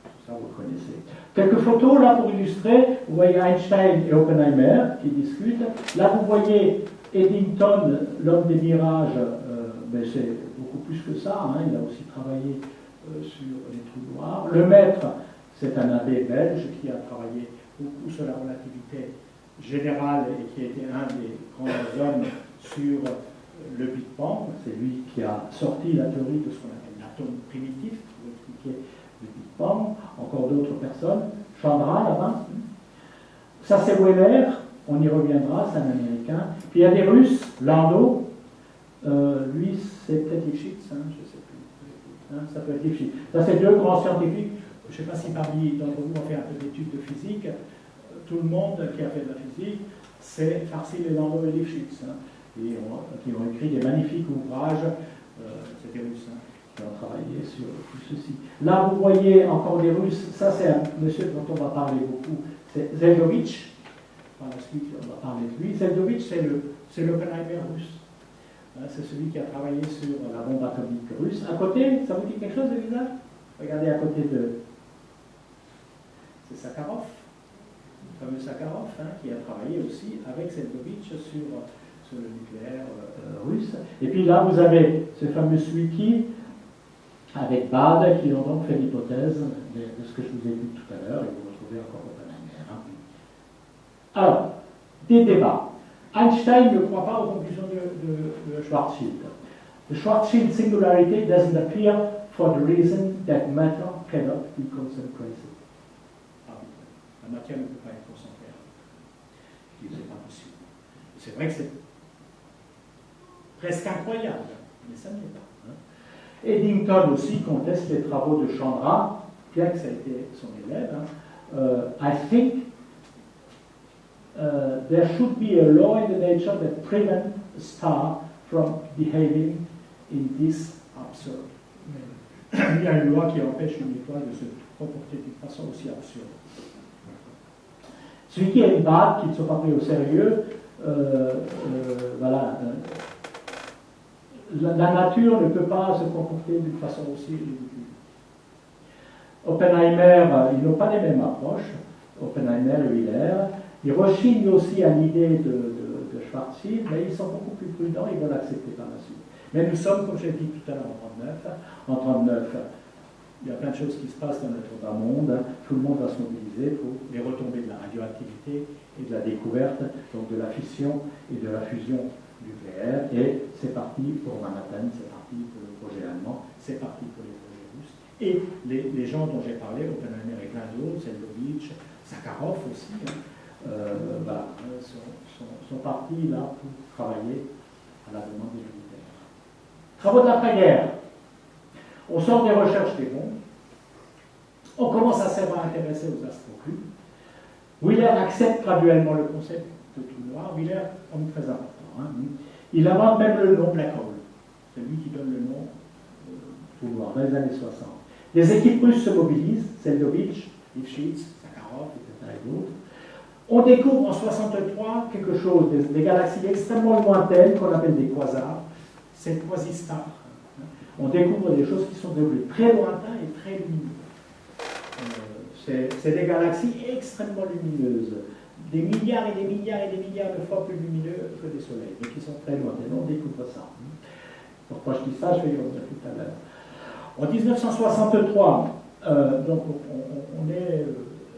Tout ça, vous le connaissez. Quelques photos là pour illustrer. Vous voyez Einstein et Oppenheimer qui discutent. Là, vous voyez Eddington, l'homme des mirages, mais c'est beaucoup plus que ça. Hein. Il a aussi travaillé sur les trous noirs. Le maître, c'est un abbé belge qui a travaillé beaucoup sur la relativité générale et qui a été un des grands hommes sur le Big Bang. C'est lui qui a sorti la théorie de ce qu'on appelle l'atome primitif pour expliquer le Big Bang. Encore d'autres personnes. Chandra, là-bas. Ça, c'est Weller. On y reviendra, c'est un Américain. Puis il y a des Russes. Landau. Lui, c'est peut-être Lifshitz, hein, je ne sais plus. Hein, ça peut être Lifshitz. Ça, c'est deux grands scientifiques. Je ne sais pas si parmi d'entre vous ont fait un peu d'études de physique. Tout le monde qui a fait de la physique, c'est Farsi, Landau et Lifshitz. Hein, qui ont écrit des magnifiques ouvrages, c'était Russes, hein, qui ont travaillé sur tout ceci. Là, vous voyez encore des Russes, ça c'est un monsieur dont on va parler beaucoup, c'est Zeldovich. Par la suite, on va parler de lui. Zeldovich, c'est l'Oppenheimer russe. Hein, c'est celui qui a travaillé sur la bombe atomique russe. À côté, ça vous dit quelque chose, le visage? Regardez à côté de... C'est Sakharov, le fameux Sakharov, hein, qui a travaillé aussi avec Zeldovich sur le nucléaire russe. Et puis là, vous avez ce fameux Swiki avec Bade qui ont donc fait l'hypothèse de ce que je vous ai dit tout à l'heure, et vous retrouvez encore Oppenheimer. Hein. Alors, des débats. Einstein ne croit pas aux conclusions de Schwarzschild. The Schwarzschild singularity doesn't appear for the reason that matter cannot be concentrated. La matière ne peut pas être concentrée. C'est pas possible. C'est vrai que c'est presque incroyable, mais ça ne l'est pas. Hein. Eddington aussi conteste les travaux de Chandra, bien que ça a été son élève. Hein. I think there should be a law in the nature that prevents a star from behaving in this absurd. Il y a une loi qui empêche une étoile de se comporter d'une façon aussi absurde. Celui qui a une bague, qui ne sont pas pris au sérieux, voilà. La nature ne peut pas se comporter d'une façon aussi ridicule. Oppenheimer, ils n'ont pas les mêmes approches. Oppenheimer et Wheeler. Ils rechignent aussi à l'idée de Schwarzschild, mais ils sont beaucoup plus prudents, ils vont l'accepter par la suite. Mais nous sommes, comme je l'ai dit tout à l'heure, en 1939. En 1939, il y a plein de choses qui se passent dans notre bas monde. Hein. Tout le monde va se mobiliser pour les retombées de la radioactivité et de la découverte, donc de la fission et de la fusion nucléaire. Et c'est parti pour Manhattan, c'est parti pour le projet allemand, c'est parti pour les projets russes. Et les gens dont j'ai parlé, Oppenheimer et plein d'autres, Zeldovich, Sakharov aussi, hein, voilà, sont partis là pour travailler à la demande des militaires. Travaux de l'après-guerre. On sort des recherches des bombes, on commence à s'être intéressé aux astroclubes. Wheeler accepte graduellement le concept de trou noir. Wheeler, homme très important. Hein. Il invente même le nom Black Hole. C'est lui qui donne le nom trou noir dans les années 60. Les équipes russes se mobilisent, Zeldovich, Lifshitz, Sakharov, etc. et d'autres. On découvre en 63 quelque chose, des galaxies extrêmement lointaines qu'on appelle des quasars, c'est quasi-stars. On découvre des choses qui sont devenues très lointaines et très lumineuses. C'est des galaxies extrêmement lumineuses, des milliards et des milliards et des milliards de fois plus lumineux que des soleils, mais qui sont très lointaines. On découvre ça. Pourquoi je dis ça, je vais y revenir tout à l'heure. En 1963, donc on est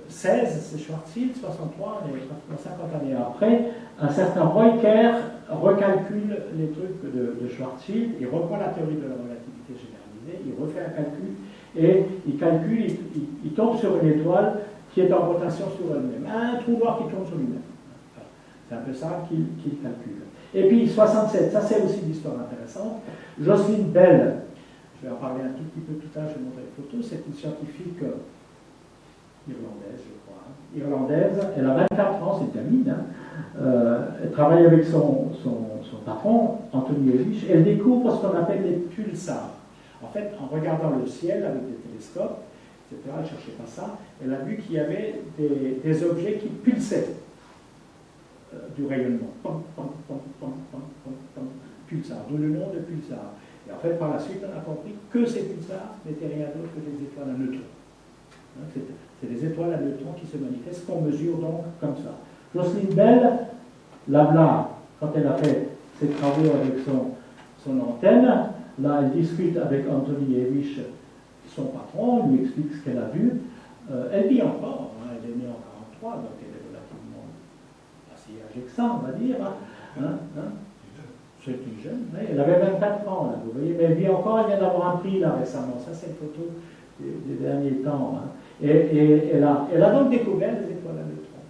16, c'est Schwarzschild, 63, on est pratiquement 50 années après, un certain Roy Kerr recalcule les trucs de Schwarzschild, il reprend la théorie de la relativité généralisée, il refait un calcul, et il calcule, il tombe sur une étoile qui est en rotation sur elle-même, un trou noir qui tourne sur lui-même. C'est un peu ça qu'il calcule. Et puis 67, ça c'est aussi une histoire intéressante, Jocelyn Bell, je vais en parler un tout petit peu tout à l'heure, je vais montrer les photos, c'est une scientifique irlandaise, je crois. Hein. Irlandaise, elle a 24 ans, c'est une gamine. Hein. Elle travaille avec son patron, Anthony Elich. Elle découvre ce qu'on appelle les pulsars. En fait, en regardant le ciel avec des télescopes, etc., elle ne cherchait pas ça, elle a vu qu'il y avait des objets qui pulsaient du rayonnement. Pom, pom, pom, pom, pom, pom, pom, pulsar, d'où le nom de pulsar. Et en fait, par la suite, on a compris que ces pulsars n'étaient rien d'autre que des étoiles à neutrons. C'est des étoiles à neutrons qui se manifestent, qu'on mesure donc comme ça. Jocelyn Bell, là, quand elle a fait ses travaux avec son antenne, là, elle discute avec Anthony Elich, son patron, lui explique ce qu'elle a vu. Elle vit encore, hein, elle est née en 1943, donc elle est relativement assez âgée que ça, on va dire. C'est une jeune, oui, elle avait 24 ans, là, vous voyez, mais elle vit encore, elle vient d'avoir un prix là récemment. Ça, c'est une photo des derniers temps. Hein. Et elle a donc découvert les étoiles à neutrons.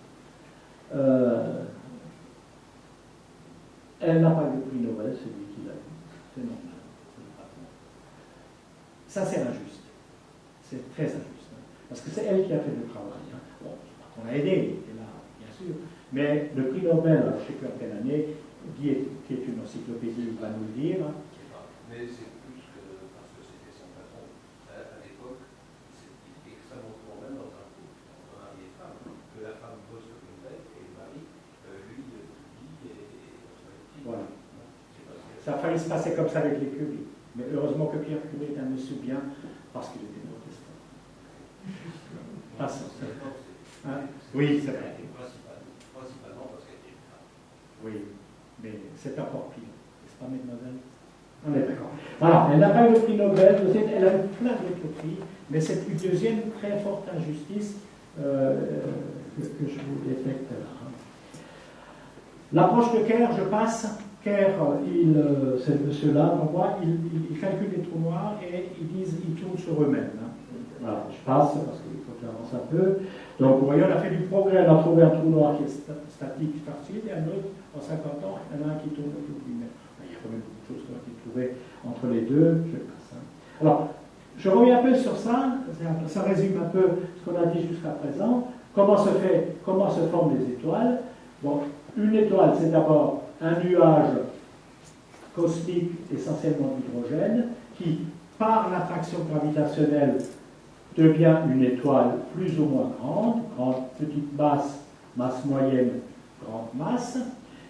Elle n'a pas eu le prix Nobel, c'est lui qui l'a eu. C'est normal. Ça, c'est injuste. C'est très injuste. Hein. Parce que c'est elle qui a fait le travail. Hein. Bon, on a aidé, elle là, bien sûr. Mais le prix Nobel, alors, je ne sais plus en quelle année, Guy, qui est une encyclopédie, va nous le dire. Hein. Mais c'est plus que parce que c'était son patron. À l'époque, il était extrêmement souvent même dans un couple, entre mari et femme, que la femme bosse comme une bête et le mari, lui, dit et voilà. Ça a failli se passer comme ça avec les Curie. Mais heureusement que Pierre Curie est un monsieur bien parce qu'il était protestant. Passons. Hein? Oui, c'est vrai. Principalement parce qu'elle était une femme. Oui, mais c'est encore pire. N'est-ce pas, mesdemoiselles? On est d'accord. Voilà, elle n'a pas eu le prix Nobel, elle a eu plein d'autres prix, mais c'est une deuxième très forte injustice que je vous détecte là. L'approche de Kerr, je passe. Kerr, c'est monsieur-là, on voit, il calcule les trous noirs et ils tournent sur eux-mêmes. Hein. Voilà, je passe parce qu'il faut que j'avance un peu. Donc, vous voyez, on a fait du progrès, on a trouvé un trou noir qui est statique, Schwarzschild, et un autre, en 50 ans, il y en a un qui tourne autour de lui-même. Il y a quand même beaucoup de choses qui ont été trouvées entre les deux. Je passe. Hein. Alors, je reviens un peu sur ça, ça résume un peu ce qu'on a dit jusqu'à présent. Comment se forment les étoiles? Bon, une étoile, c'est d'abord un nuage cosmique essentiellement d'hydrogène qui, par l'attraction gravitationnelle, devient une étoile plus ou moins grande, petite masse, masse moyenne, grande masse.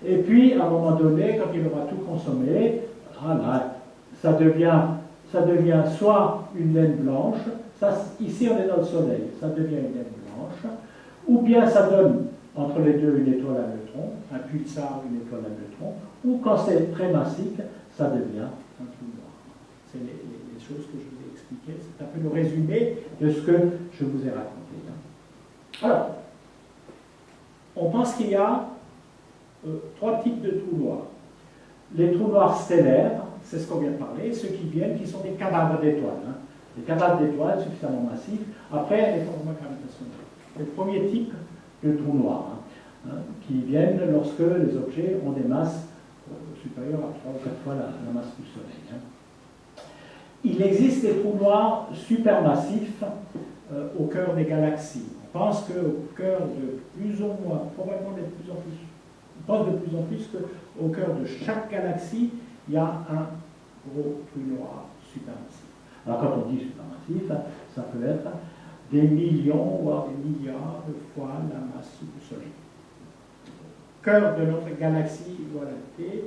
Et puis, à un moment donné, quand il aura tout consommé, voilà, ça devient soit une naine blanche, ici on est dans le Soleil, ça devient une naine blanche, ou bien ça donne entre les deux une étoile à neutrons, un pulsar, une étoile à neutrons, ou quand c'est très massique, ça devient un trou noir. C'est les choses que je vous ai expliquées. C'est un peu le résumé de ce que je vous ai raconté. Alors, on pense qu'il y a 3 types de trous noirs. Les trous noirs stellaires, c'est ce qu'on vient de parler, ceux qui viennent, qui sont des cadavres d'étoiles. Des cadavres d'étoiles suffisamment massifs, après l'effondrement gravitationnel. C'est le premier type de trous noirs, qui viennent lorsque les objets ont des masses supérieures à 3 ou 4 fois la masse du Soleil. Il existe des trous noirs supermassifs au cœur des galaxies. On pense qu'au cœur de plus ou moins, probablement de plus en plus, on pense de plus en plus qu'au cœur de chaque galaxie, il y a un gros trou noir supermassif. Alors quand on dit supermassif, ça peut être des millions, voire des milliards de fois la masse du Soleil. Au cœur de notre galaxie Voie lactée,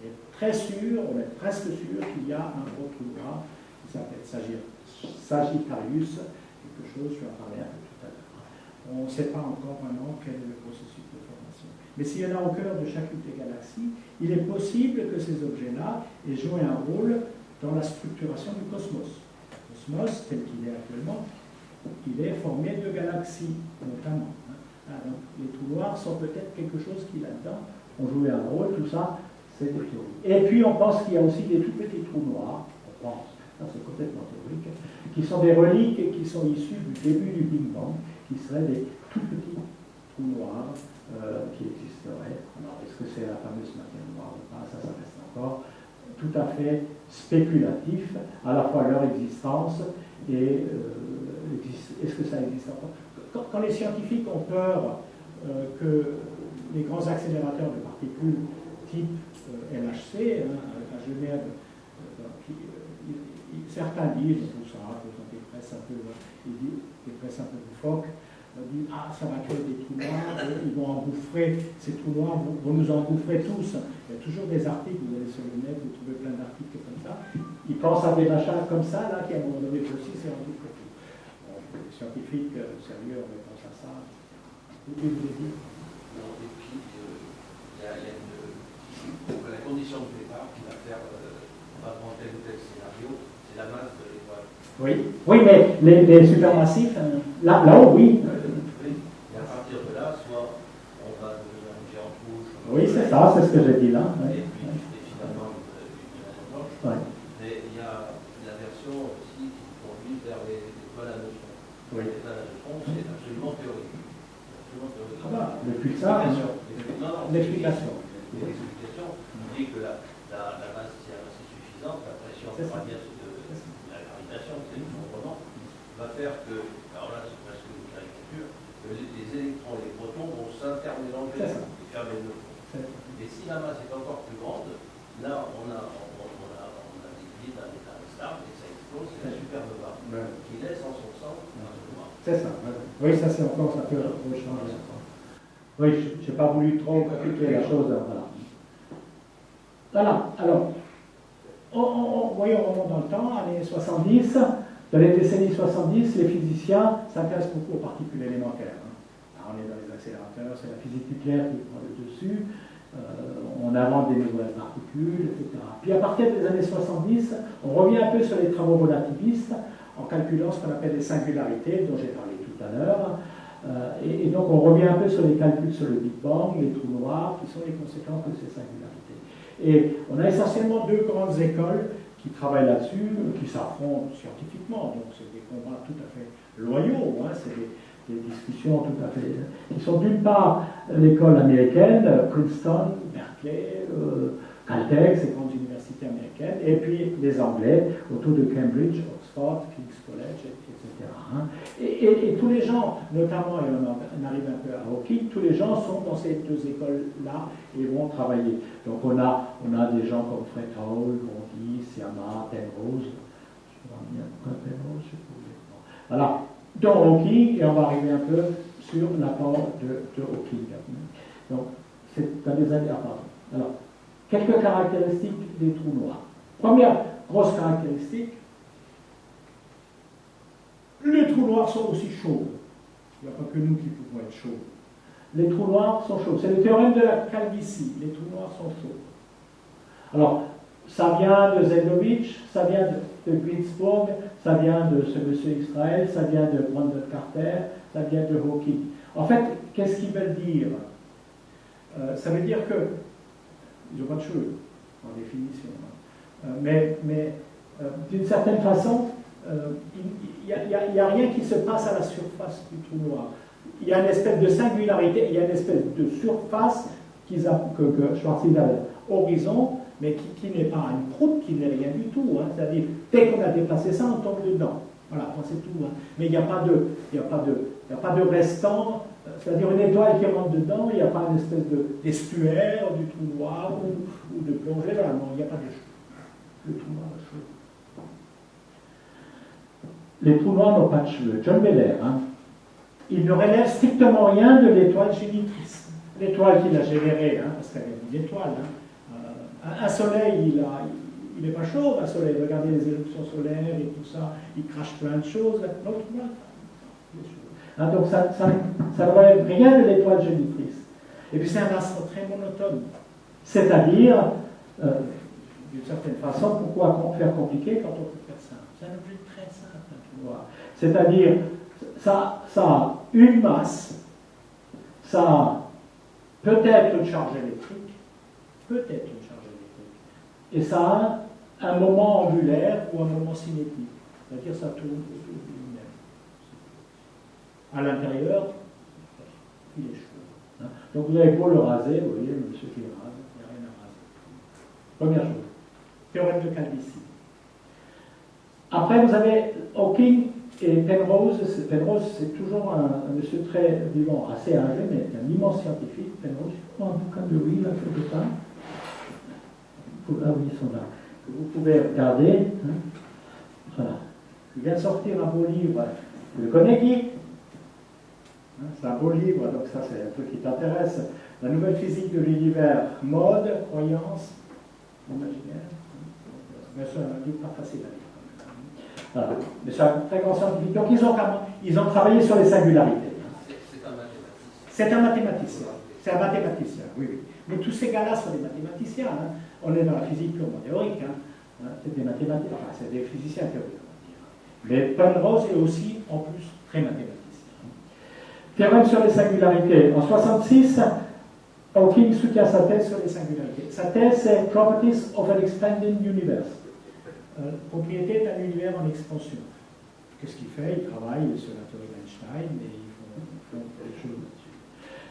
on est très sûr, on est presque sûr qu'il y a un gros trou noir qui s'appelle Sagittarius, quelque chose, je vais en parler un peu tout à l'heure. On ne sait pas encore vraiment quel est le processus de formation. Mais s'il y en a au cœur de chacune des galaxies, il est possible que ces objets-là aient joué un rôle dans la structuration du cosmos. Le cosmos, tel qu'il est actuellement, il est formé de galaxies, notamment. Donc, les trous noirs sont peut-être quelque chose qui, là-dedans, ont joué un rôle, tout ça, c'est des théories. Et puis, on pense qu'il y a aussi des tout petits trous noirs, on pense, ça c'est complètement théorique, qui sont des reliques et qui sont issus du début du Big Bang, qui seraient des tout petits trous noirs qui existeraient. Alors, est-ce que c'est la fameuse matière noire ou pas? Ça reste encore tout à fait spéculatif, à la fois leur existence et est-ce que ça existe encore. Quand les scientifiques ont peur que les grands accélérateurs de particules type LHC, à Genève, certains disent, tout ça, des presses un peu loufoques, disent ah, ça va créer des trous noirs, ils vont engouffrer, ces trous noirs vont nous engouffrer tous. Il y a toujours des articles, vous allez sur le net, vous trouvez plein d'articles comme ça. Ils pensent à des machins comme ça, là, qui à un moment donné aussi c'est engouffré tout. Bon, les scientifiques sérieux ont réponse à ça. Vous voulez dire? Non, et puis il y a la condition de départ qui va faire pas prendre tel ou tel scénario, c'est la masse de l'étoile. Oui, mais les supermassifs, là-haut, oui. Oui, et à partir de là, soit on va devenir une géante rouge. Oui, c'est ça, c'est ce que j'ai dit là. Et puis finalement une maison blanche. Ouais. Mais il y a la version aussi qui conduit vers les étoiles à neutrons. Oui. Les étoiles à neutrons, c'est absolument théorique. Ah bah, depuis ça, l'explication. L'explication dit que la masse, si la masse est suffisante, la pression la gravitation, c'est l'effondrement, va faire que, alors là c'est presque une caricature, que les électrons et les protons vont s'intermélanger et faire des neutrons. Et si la masse est encore plus grande, là on a des vides à l'état stable et ça explose, c'est la supernova qui laisse en son centre un trou noir. C'est ça. Oui, ça c'est encore, ça peut changer. Oui, je n'ai pas voulu trop compliquer la chose. Voilà, alors, voyons, on remonte dans le temps, années 70, dans les décennies 70, les physiciens s'intéressent beaucoup aux particules élémentaires. Alors, on est dans les accélérateurs, c'est la physique nucléaire qui prend le dessus, on invente des nouvelles particules, etc. Puis à partir des années 70, on revient un peu sur les travaux relativistes, en calculant ce qu'on appelle les singularités, dont j'ai parlé tout à l'heure. Et donc on revient un peu sur les calculs sur le Big Bang, les trous noirs, qui sont les conséquences de ces singularités. Et on a essentiellement 2 grandes écoles qui travaillent là-dessus, qui s'affrontent scientifiquement. Donc c'est des combats tout à fait loyaux, c'est des discussions tout à fait... qui sont d'une part l'école américaine, Princeton, Berkeley, Caltech, ces grandes universités américaines, et puis les Anglais, autour de Cambridge, Oxford, King's College, etc. Et tous les gens, notamment, et on arrive un peu à Hawking, tous les gens sont dans ces 2 écoles-là et vont travailler. Donc on a des gens comme Fred Hall, Bondi, Siama, Penrose, voilà, dans Hawking, et on va arriver un peu sur l'apport de Hawking. Donc, c'est dans les années... Alors, quelques caractéristiques des trous noirs. Première grosse caractéristique, les trous noirs sont aussi chauds. Il n'y a pas que nous qui pouvons être chauds. Les trous noirs sont chauds. C'est le théorème de la calvitie. Les trous noirs sont chauds. Alors, ça vient de Zeldovich, ça vient de Glitzburg, ça vient de ce monsieur Israël, ça vient de Brandon Carter, ça vient de Hawking. En fait, qu'est-ce qu'ils veulent dire? Ça veut dire que, ils n'ont pas de cheveux, en définition, mais d'une certaine façon, il n'y a rien qui se passe à la surface du trou noir. Il y a une espèce de singularité, il y a une espèce de surface que Schwarzschild appelle horizon, mais qui n'est pas une croûte, qui n'est rien du tout. Hein. C'est-à-dire, dès qu'on a déplacé ça, on tombe dedans. Voilà, c'est tout. Hein. Mais il n'y a pas de restant, c'est-à-dire une étoile qui rentre dedans, il n'y a pas une espèce d'estuaire du trou noir ou de plongée. Voilà, non, il n'y a pas de cheveux. Le trou noir a cheveux. Les trous noirs n'ont pas de cheveux. John Beller, hein, il ne relève strictement rien de l'étoile génitrice. L'étoile qu'il a générée, hein, parce qu'elle est une étoile. Hein. Un soleil, il n'est pas chaud, un soleil. Regardez les éruptions solaires et tout ça, il crache plein de choses. L'autre, là, hein, donc ça ne relève rien de l'étoile génitrice. Et puis c'est un astre très monotone. C'est-à-dire, d'une certaine façon, pourquoi faire compliqué quand on peut faire simple? C'est un objet très simple, un trou noir. C'est-à-dire, ça a une masse, ça a peut-être une charge électrique, et ça a un moment angulaire ou un moment cinétique, c'est-à-dire ça tourne autour de lui-même. À l'intérieur, il est chaud. Hein. Donc vous avez beau le raser, vous voyez, le monsieur qui le rase, il n'y a rien à raser. Première chose, théorème de Calvici. Après, vous avez Hawking et Penrose. Penrose, c'est toujours un monsieur très vivant, assez âgé, mais un immense scientifique. Penrose, un bouquin de lui, là, quelque part. Ah oui, ils sont là. Vous pouvez regarder. Hein. Voilà. Il vient de sortir un beau livre. Vous le connaissez, Guy? Hein, c'est un beau livre, donc ça, c'est un truc qui t'intéresse. La nouvelle physique de l'univers, mode, croyance, imaginaire. Mais c'est un livre pas facile à lire. Voilà. Mais c'est un très grand scientifique. Donc ils ont travaillé sur les singularités. C'est un mathématicien. C'est un mathématicien, oui, oui. Mais tous ces gars-là sont des mathématiciens. Hein. On est dans la physique purement théorique. Hein. C'est des mathématiciens, enfin, c'est des physiciens théoriques, on va dire. Mais Penrose est aussi, en plus, très mathématicien. Théorème sur les singularités. En 1966, Hawking soutient sa thèse sur les singularités. Sa thèse, c'est Properties of an Expanding Universe. Propriété d'un univers en expansion. Qu'est-ce qu'il fait? Il travaille sur la théorie d'Einstein, mais ils font des choses là-dessus.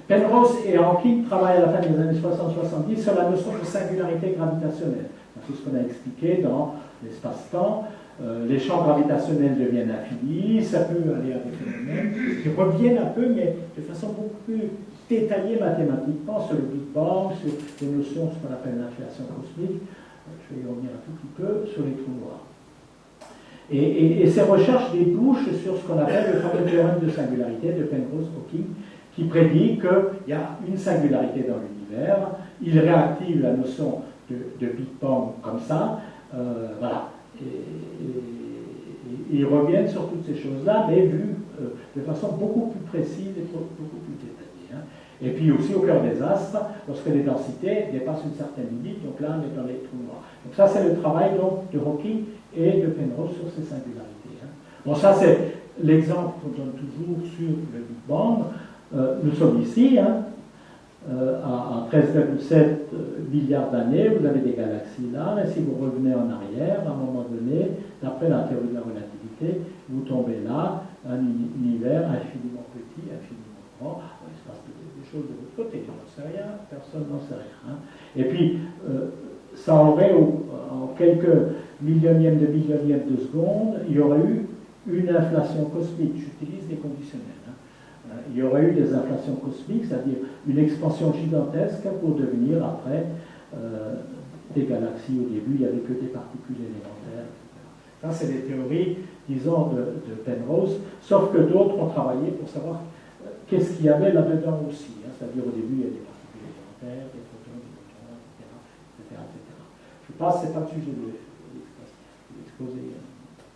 Penrose et Hawking travaillent à la fin des années 60-70 sur la notion de singularité gravitationnelle. C'est ce qu'on a expliqué dans l'espace-temps. Les champs gravitationnels deviennent infinis, ça peut aller à des phénomènes qui reviennent un peu, mais de façon beaucoup plus détaillée mathématiquement sur le Big Bang, sur les notions, ce qu'on appelle l'inflation cosmique. Je vais y revenir un tout petit peu sur les trous noirs. Et ces recherches débouchent sur ce qu'on appelle le fameux théorème de singularité de Penrose-Hawking, qui prédit qu'il y a une singularité dans l'univers. Il réactive la notion de Big Bang comme ça. Voilà. Et ils reviennent sur toutes ces choses-là, mais vues de façon beaucoup plus précise et beaucoup plus détaillée. Hein. Et puis aussi au cœur des astres, lorsque les densités dépassent une certaine limite, donc là on est dans les trous noirs. Donc ça c'est le travail donc, de Hawking et de Penrose sur ces singularités. Hein. Bon, ça c'est l'exemple qu'on donne toujours sur le Big Bang. Nous sommes ici, hein, à 13,7 milliards d'années, vous avez des galaxies là, et si vous revenez en arrière, à un moment donné, d'après la théorie de la relativité, vous tombez là, un univers infiniment petit, infiniment grand. Il se passe peut-être des choses de l'autre côté, j'en sais rien, personne n'en sait rien. Hein. Et puis, ça aurait, en quelques millionièmes de seconde, il y aurait eu une inflation cosmique. J'utilise des conditionnels. Hein. Il y aurait eu des inflations cosmiques, c'est-à-dire une expansion gigantesque pour devenir après des galaxies. Au début, il n'y avait que des particules élémentaires, etc. Ça, c'est les théories, disons, de Penrose, sauf que d'autres ont travaillé pour savoir qu'est-ce qu'il y avait là-dedans aussi. Hein. C'est-à-dire, au début, il y a des particules élémentaires, des photons, etc. Je pense que ce n'est pas le sujet de l'exposé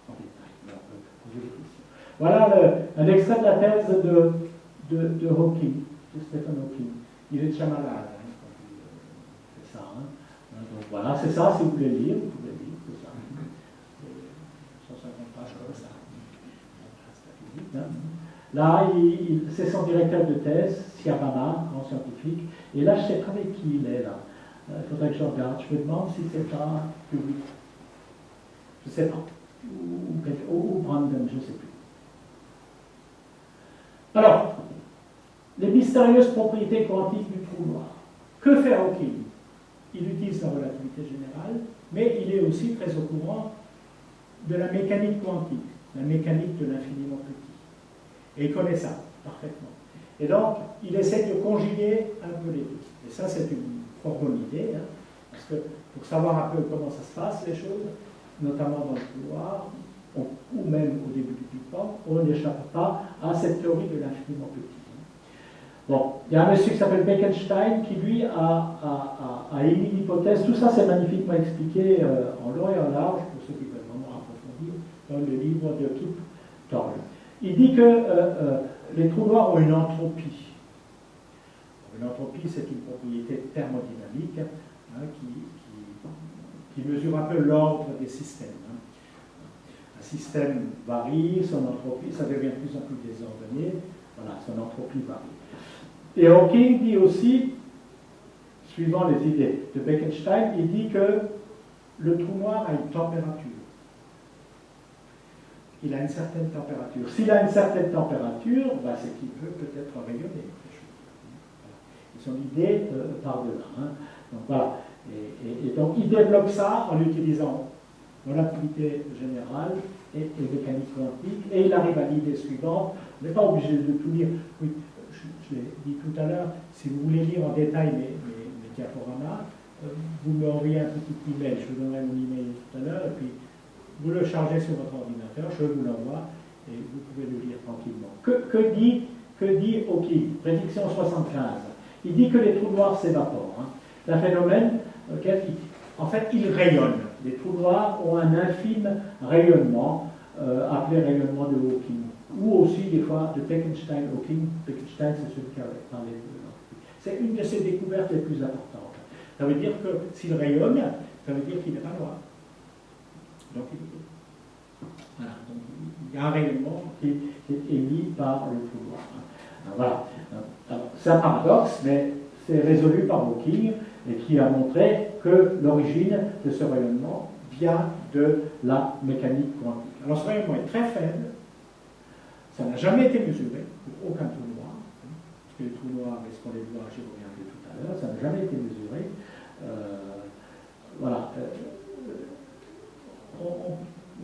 en détail, mais on peut poser des questions. Voilà un extrait de la thèse de Hawking, de Stephen Hawking. Il est déjà malade hein, quand il fait ça. Hein. Donc voilà, c'est ça, si vous voulez lire, vous pouvez lire, c'est ça. 150 pages comme ça. Là, c'est son directeur de thèse, Siabama, grand scientifique, et là, je ne sais pas avec qui il est, là. Il faudrait que je regarde. Je me demande si c'est pas public. Je ne sais pas. Ou Brandon, je ne sais plus. Alors, les mystérieuses propriétés quantiques du trou noir. Que fait Hawking? Il utilise la relativité générale, mais il est aussi très au courant de la mécanique quantique, la mécanique de l'infiniment petit. Et il connaît ça parfaitement. Et donc, il essaie de conjuguer un peu les deux. Et ça, c'est une fort bonne idée, hein, parce que pour savoir un peu comment ça se passe, les choses, notamment dans le couloir, ou même au début du Big Bang, on n'échappe pas à cette théorie de l'infiniment petit. Bon, il y a un monsieur qui s'appelle Bekenstein qui, lui, a émis l'hypothèse. Tout ça, c'est magnifiquement expliqué en long et en large, pour ceux qui veulent vraiment approfondir, dans le livre de Kip Thorne. Il dit que les trous noirs ont une entropie. Une entropie, c'est une propriété thermodynamique hein, qui mesure un peu l'ordre des systèmes. Hein. Un système varie, son entropie, ça devient de plus en plus désordonné, voilà, son entropie varie. Et Hawking dit aussi, suivant les idées de Bekenstein, il dit que le trou noir a une température. Il a une certaine température. S'il a une certaine température, ben c'est qu'il peut peut-être rayonner. Et son idée part de là. Hein. Donc voilà. Et donc il développe ça en utilisant relativité générale et mécanique quantique. Et il arrive à l'idée suivante. On n'est pas obligé de tout lire. Oui, je l'ai dit tout à l'heure, si vous voulez lire en détail mes diaporamas, vous m'envoyez un petit email. Je vous donnerai mon email tout à l'heure. Et puis vous le chargez sur votre ordinateur, je vous l'envoie et vous pouvez le lire tranquillement. Que dit Hawking? Prédiction 75. Il dit que les trous noirs s'évaporent. Hein. C'est un phénomène auquel, en fait, ils rayonnent. Les trous noirs ont un infime rayonnement, appelé rayonnement de Hawking, ou aussi des fois de Bekenstein-Hawking. Bekenstein, c'est celui qui a parlé de l'entropie. C'est une de ses découvertes les plus importantes. Ça veut dire que s'il rayonne, ça veut dire qu'il n'est pas noir. Donc, voilà. Donc, il y a un rayonnement qui est émis par le trou noir. Voilà. C'est un paradoxe, mais c'est résolu par Hawking et qui a montré que l'origine de ce rayonnement vient de la mécanique quantique. Alors ce rayonnement est très faible, ça n'a jamais été mesuré pour aucun trou noir, parce que les trous noirs, est-ce qu'on les voit, j'y reviendrai tout à l'heure, ça n'a jamais été mesuré. Voilà.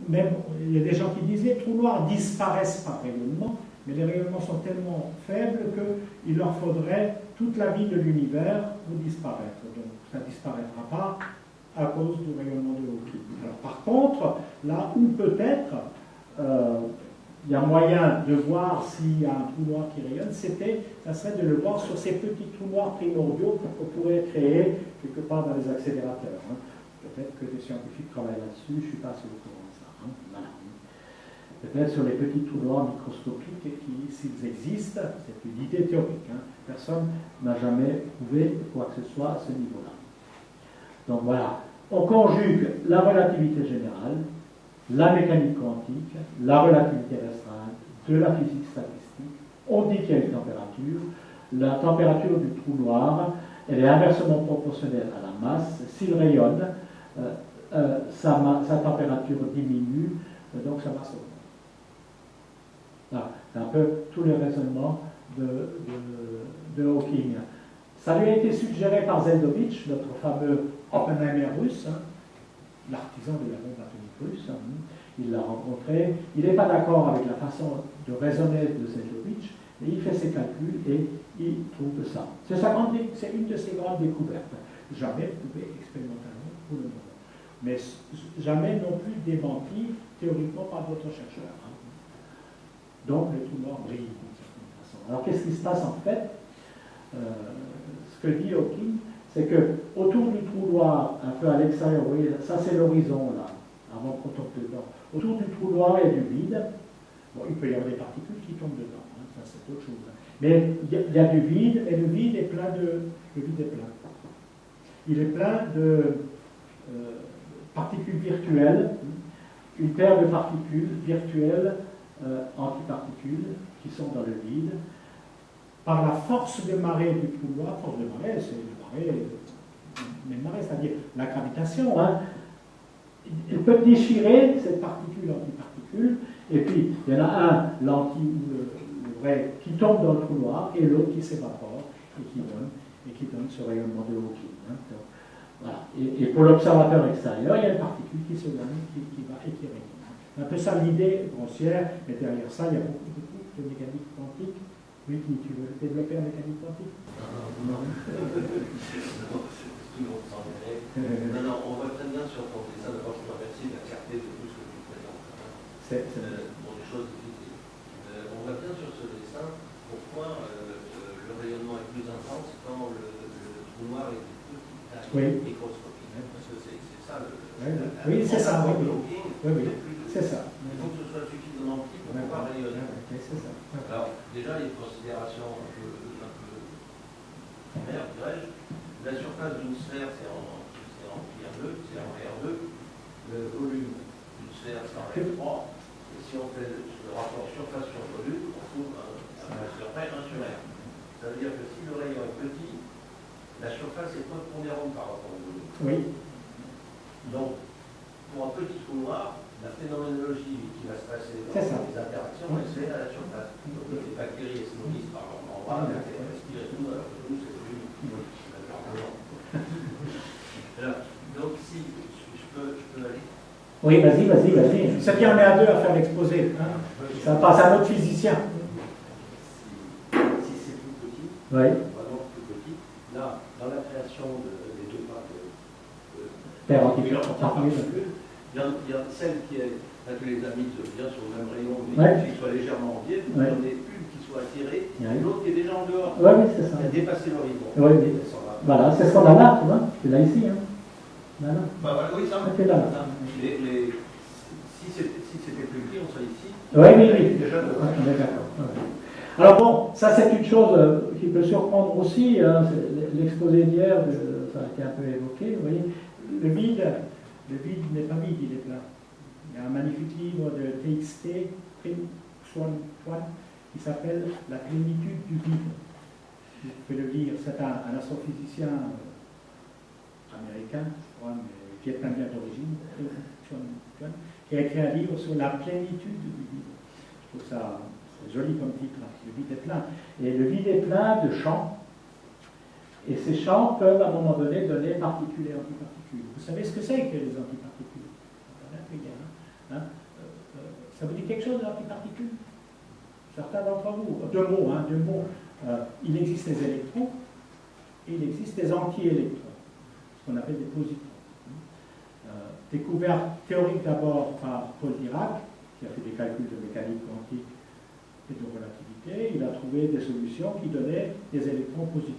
Même, il y a des gens qui disent les trous noirs disparaissent par rayonnement, mais les rayonnements sont tellement faibles qu'il leur faudrait toute la vie de l'univers pour disparaître. Donc ça ne disparaîtra pas à cause du rayonnement de Hawking. Alors par contre, là où peut-être il y a moyen de voir s'il y a un trou noir qui rayonne, ça serait de le voir sur ces petits trous noirs primordiaux qu'on pourrait créer quelque part dans les accélérateurs. Hein. Peut-être que des scientifiques travaillent là-dessus, je ne suis pas assez au courant de ça. Hein. Voilà. Peut-être sur les petits trous noirs microscopiques qui, s'ils existent, c'est une idée théorique. Hein. Personne n'a jamais prouvé quoi que ce soit à ce niveau-là. Donc voilà, on conjugue la relativité générale, la mécanique quantique, la relativité restreinte, de la physique statistique. On dit qu'il y a une température. La température du trou noir, elle est inversement proportionnelle à la masse. S'il rayonne, sa température diminue, donc sa masse augmente. Voilà, c'est un peu tous les raisonnements de Hawking. Ça lui a été suggéré par Zeldovich, notre fameux Oppenheimer russe, hein, l'artisan de la bombe atomique russe. Hein. Il l'a rencontré. Il n'est pas d'accord avec la façon de raisonner de Zeldovich, mais il fait ses calculs et il trouve ça. C'est une de ses grandes découvertes. Jamais prouvé expérimentalement pour le moment. Mais jamais non plus démenti théoriquement par d'autres chercheurs. Hein. Donc les trous noirs brillent d'une certaine façon. Alors qu'est-ce qui se passe en fait? Ce que dit Hawking, c'est que autour du trou noir, un peu à l'extérieur, vous voyez, ça c'est l'horizon là, avant qu'on tombe dedans. Autour du trou noir, il y a du vide. Bon, il peut y avoir des particules qui tombent dedans, hein, ça c'est autre chose. Mais il y a du vide, et le vide est plein. il est plein de particules virtuelles, une paire de particules virtuelles antiparticules qui sont dans le vide. Par la force de marée du couloir, force de marée, c'est une marée, c'est-à-dire la gravitation, hein, elle peut déchirer cette particule antiparticule, et puis il y en a un, l'anti ou le vrai, qui tombe dans le trou noir, et l'autre qui s'évapore et qui donne ce rayonnement de Hawking. Hein. Donc, voilà. Et pour l'observateur extérieur, il y a une particule qui se donne, qui va et qui rayonne. Un peu ça l'idée grossière, mais derrière ça, il y a beaucoup de mécanique quantique. Oui, tu veux développer la mécanique quantique? Non. Non, on voit très bien sur ton dessin. D'abord, je te remercie de la clarté de tout ce que tu présentes. Pour des choses difficiles. On voit bien sur ce dessin pourquoi le rayonnement est plus intense quand le trou noir est de petite taille microscopique. Parce que c'est ça le. Oui, c'est ça. Oui, c'est ça. Il faut que ce soit suffisamment petit pour pouvoir rayonner. C'est ça. Alors, déjà, il y a une considération un peu primaire, dirais-je. La surface d'une sphère, c'est en pi R2, c'est en R2. Le volume d'une sphère, c'est en R3. Et si on fait le rapport surface sur volume, on trouve à peu près 1 sur R. Ça veut dire que si le rayon est petit, la surface est prépondérante par rapport au volume. Oui. Donc, pour un petit trou noir, la phénoménologie qui va se passer dans les interactions, c'est à la surface. Donc les bactéries se nourrissent par leur membrane, elles respirent et tout, alors que nous, c'est plus donc si je peux aller. Oui, vas-y. C'est bien, on est à deux à faire l'exposé. Hein. Ça passe à notre physicien. Si c'est tout petit, vraiment tout petit, là, dans la création des deux particules, il y a celle qui est, là tu les as mises bien sur le même rayon, mais qui soit légèrement en biais, vous en avez une qui soit attirée, et l'autre qui est déjà en dehors, c'est ça. qui a dépassé l'horizon. Voilà, c'est ce qu'on a là, tu vois, c'est là ici. Hein. Voilà, oui, ça. C'est là. Si c'était plus petit, on serait ici. Oui. Déjà on est d'accord. Alors bon, ça c'est une chose qui peut surprendre aussi, hein, l'exposé d'hier, ça a été un peu évoqué, vous voyez, le vide n'est pas vide, il est plein. Il y a un magnifique livre de TXT, Prim Swan qui s'appelle La plénitude du vide. Vous pouvez le lire, c'est un astrophysicien américain, je crois, mais vietnamien d'origine, qui a écrit un livre sur la plénitude du vide. Je trouve ça joli comme titre, le vide est plein. Et le vide est plein de champs, et ces champs peuvent à un moment donné donner particules et antiparticules. Vous savez ce que c'est que les antiparticules? Ça vous dit quelque chose, les antiparticules? Certains d'entre vous, deux mots. Il existe des électrons et il existe des anti-électrons, ce qu'on appelle des positrons. Découverte théorique d'abord par Paul Dirac, qui a fait des calculs de mécanique quantique et de relativité. Il a trouvé des solutions qui donnaient des électrons positifs.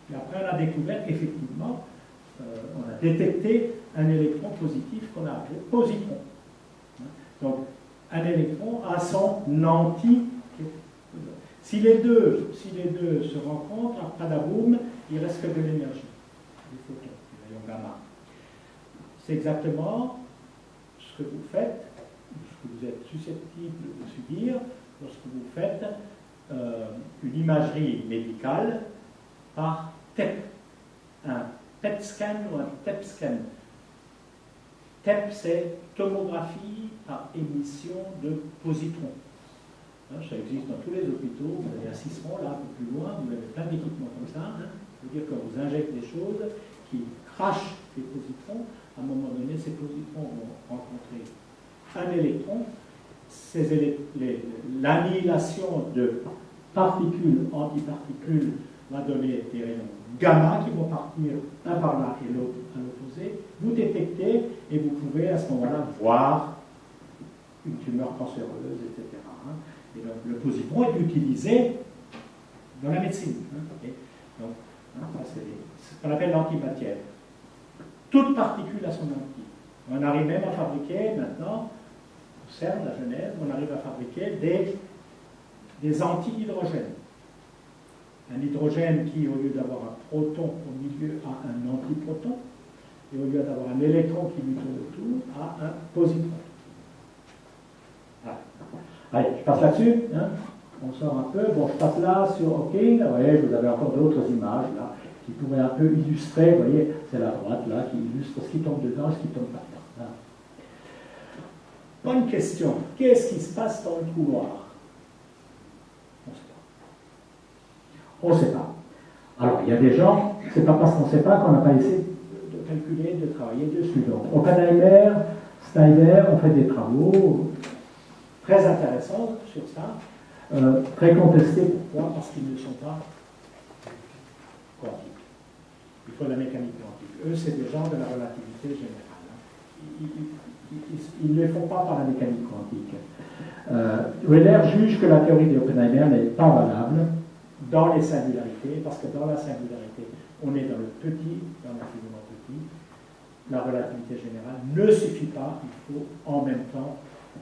Et après, on a découvert qu'effectivement, on a détecté un électron positif qu'on a appelé positron. Donc, un électron a son anti. Si les deux se rencontrent, après la boum, il reste que de l'énergie, des photons, des rayons gamma. C'est exactement ce que vous faites, ce que vous êtes susceptible de subir lorsque vous faites une imagerie médicale par TEP, un PET scan ou un TEP scan. TEP, c'est tomographie par émission de positrons. Ça existe dans tous les hôpitaux. Vous avez un ciseron là, un peu plus loin, vous avez plein d'équipements comme ça. Ça veut dire que vous injectez des choses qui crachent des positrons. À un moment donné, ces positrons vont rencontrer un électron. L'annihilation de particules, antiparticules, va donner des rayons gamma qui vont partir un par là et l'autre à l'opposé. Vous détectez et vous pouvez à ce moment-là voir une tumeur cancéreuse, etc. Et donc le positron est utilisé dans la médecine. Donc, c'est ce qu'on appelle l'antimatière. Toute particule a son anti. On arrive même à fabriquer maintenant, au CERN, la Genève, on arrive à fabriquer des anti-hydrogènes. Un hydrogène qui, au lieu d'avoir un proton au milieu, a un antiproton, et au lieu d'avoir un électron qui lui tourne autour, a un positron. Voilà. Allez, je passe là-dessus. Hein. On sort un peu. Bon, je passe là sur Hawking. Vous voyez, vous avez encore d'autres images là qui pourraient un peu illustrer. Vous voyez, c'est la droite là qui illustre ce qui tombe dedans et ce qui tombe pas dedans. Voilà. Bonne question. Qu'est-ce qui se passe dans le trou noir? On ne sait pas. Alors, il y a des gens, c'est pas parce qu'on ne sait pas qu'on n'a pas essayé de calculer, de travailler dessus. Donc, Oppenheimer, Snyder ont fait des travaux très intéressants sur ça, très contestés. Pourquoi? Parce qu'ils ne sont pas quantiques. Il faut la mécanique quantique. Eux, c'est des gens de la relativité générale. Ils ne les font pas par la mécanique quantique. Euler juge que la théorie d'Oppenheimer n'est pas valable dans les singularités, parce que dans la singularité, on est dans le petit, dans l'infiniment petit. La relativité générale ne suffit pas, il faut en même temps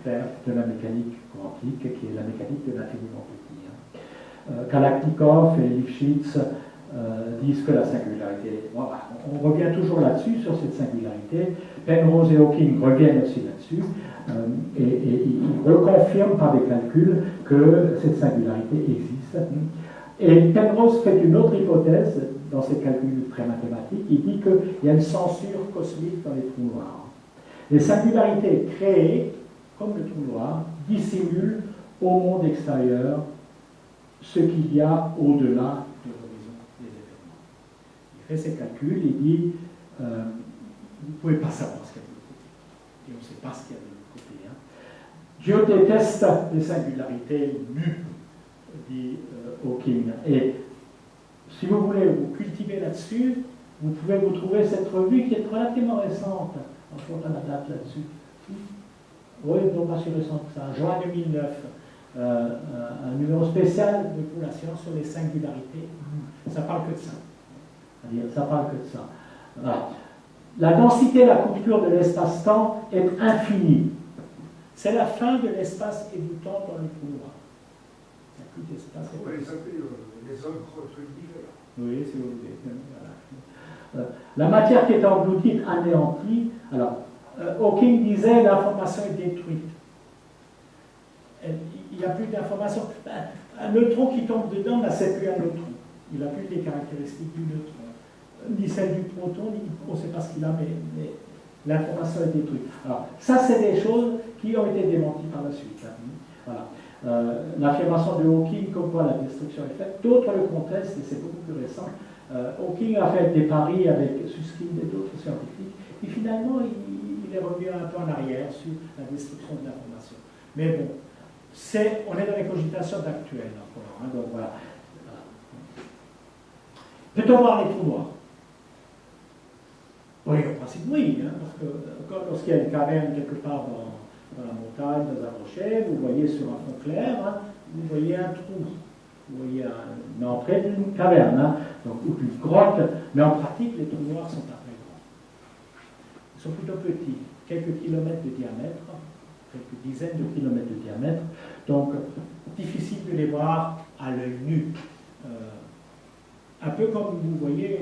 faire de la mécanique quantique, qui est la mécanique de l'infiniment petit. Kalashnikov et Lifshitz disent que la singularité... Bon, on revient toujours là-dessus, sur cette singularité. Penrose et Hawking reviennent aussi là-dessus, et ils reconfirment par des calculs que cette singularité existe. Et Penrose fait une autre hypothèse dans ses calculs très mathématiques. Il dit qu'il y a une censure cosmique dans les trous noirs. Les singularités créées, comme le trou noir, dissimulent au monde extérieur ce qu'il y a au-delà de l'horizon des événements. Il fait ses calculs, il dit vous ne pouvez pas savoir ce qu'il y a de l'autre côté. Et on ne sait pas ce qu'il y a de l'autre côté. Dieu déteste les singularités nues, dit Hawking. Et si vous voulez vous cultiver là-dessus, vous pouvez vous trouver cette revue qui est relativement récente. En fait, on a la date là-dessus. Oui, non pas si récente que ça. Juin 2009. Un numéro spécial de Pour la science sur les singularités. Ça parle que de ça. C'est-à-dire, ça parle que de ça. Voilà. La densité, la coupure de l'espace-temps est infinie. C'est la fin de l'espace et du temps dans le trou noir. Il n'y a plus d'espace. On va les appeler les encres d'univers. Oui, si vous voulez. Voilà. La matière qui est engloutie, anéantie. Alors, Hawking disait l'information est détruite. Il n'y a plus d'information. Un neutron qui tombe dedans, c'est plus un neutron. Il n'a plus les caractéristiques du neutron, ni celles du proton, on ne sait pas ce qu'il a, mais l'information est détruite. Alors, ça, c'est des choses qui ont été démenties par la suite. Voilà. L'affirmation de Hawking comme quoi la destruction est faite, d'autres le contestent, et c'est beaucoup plus récent. Hawking a fait des paris avec Susskind et d'autres scientifiques, et finalement, il est revenu un peu en arrière sur la destruction de l'information. Mais bon, on est dans les cogitations d'actuel encore. Hein, donc voilà. Peut-on voir les trous noirs? Oui, en principe, oui, hein, parce que lorsqu'il y a une caverne quelque part dans la montagne, dans un rocher, vous voyez sur un fond clair, hein, vous voyez un trou. Vous voyez une entrée d'une caverne, hein, donc, ou d'une grotte, mais en pratique, les trous noirs sont pas très grands. Ils sont plutôt petits, quelques kilomètres de diamètre, quelques dizaines de kilomètres de diamètre, donc difficile de les voir à l'œil nu. Un peu comme vous voyez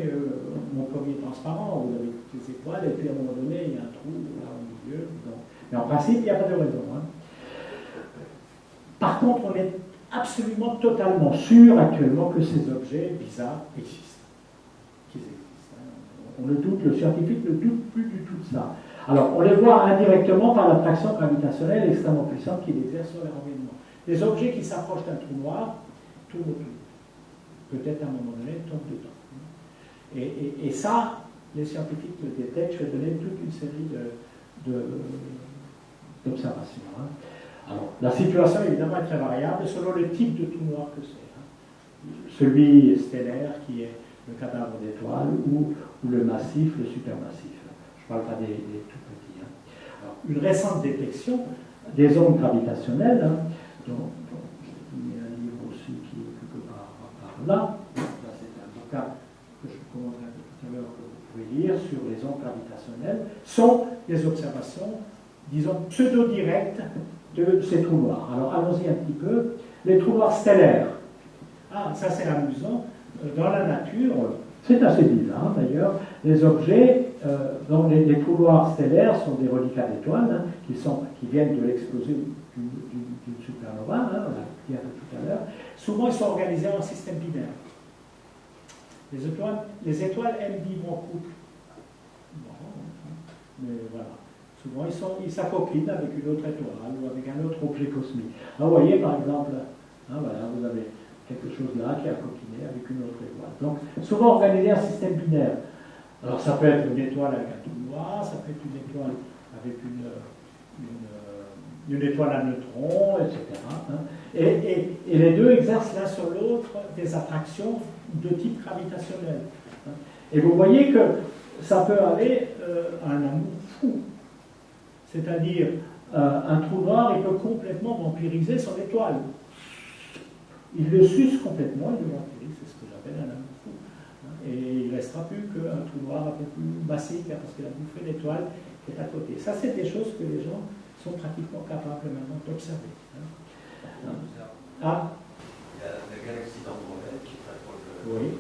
mon premier transparent, vous avez toutes les étoiles, et puis à un moment donné, il y a un trou là au milieu. Donc. Mais en principe, il n'y a pas de raison. Hein. Par contre, on est absolument totalement sûr actuellement que ces objets bizarres existent. Qu'ils existent. Hein. On le doute, le scientifique ne doute plus du tout de ça. Alors, on les voit indirectement par l'attraction gravitationnelle extrêmement puissante qu'il exerce sur leur environnement. Les objets qui s'approchent d'un trou noir tournent autour. Peut-être à un moment donné, tombent dedans. Et ça, les scientifiques le détectent. Je vais donner toute une série d'observations. Hein. Alors, la situation, évidemment, est très variable selon le type de trou noir que c'est. Hein. Celui stellaire, qui est le cadavre d'étoile, ou le massif, le supermassif. Je ne parle pas des tout petits. Hein. Alors, une récente détection des ondes gravitationnelles, hein, dont il y a un livre aussi qui est quelque part par là. Là, c'est un bouquin que je vous commanderai tout à l'heure que vous pouvez lire sur les ondes gravitationnelles, sont des observations, disons, pseudo-directes de ces trous noirs. Alors, allons-y un petit peu. Les trous noirs stellaires. Ah, ça c'est amusant. dans la nature, c'est assez bizarre d'ailleurs, les objets, dont les trous noirs stellaires sont des reliquats d'étoiles, hein, qui viennent de l'explosion d'une supernova, hein, on l'a dit un peu tout à l'heure. Souvent, ils sont organisés en système binaire. Les étoiles aiment vivre en couple. Bon, mais voilà. Souvent, ils s'acoquinent avec une autre étoile ou avec un autre objet cosmique. Alors, vous voyez, par exemple, hein, voilà, vous avez quelque chose là qui est accoquiné avec une autre étoile. Donc, souvent organisé en système binaire. Alors, ça peut être une étoile avec un trou noir, ça peut être une étoile avec une étoile à neutrons, etc. Hein. Et les deux exercent l'un sur l'autre des attractions de type gravitationnel. Hein. Et vous voyez que ça peut aller à un amour fou. C'est-à-dire, un trou noir, il peut complètement vampiriser son étoile. Il le suce complètement, il le vampirise, c'est ce que j'appelle un amour fou. Et il ne restera plus qu'un trou noir un peu plus massif, parce qu'il a bouffé l'étoile qui est à côté. Ça, c'est des choses que les gens sont pratiquement capables maintenant d'observer. Ah, il y a la galaxie d'Andromède qui est très proche de oui,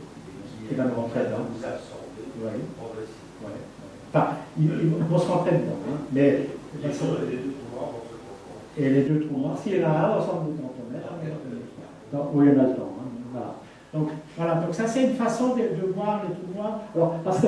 qui va nous rentrer dedans. Vous absorber progressivement. Oui. Enfin, ils vont se rentrer dedans. Hein. Mais les deux trous noirs vont se confondre. Et les deux trous noirs, s'il y en a un ensemble d'Andromède, oui, il y en a le temps. Hein. Voilà. Donc ça, c'est une façon de voir les trous noirs. Alors, parce que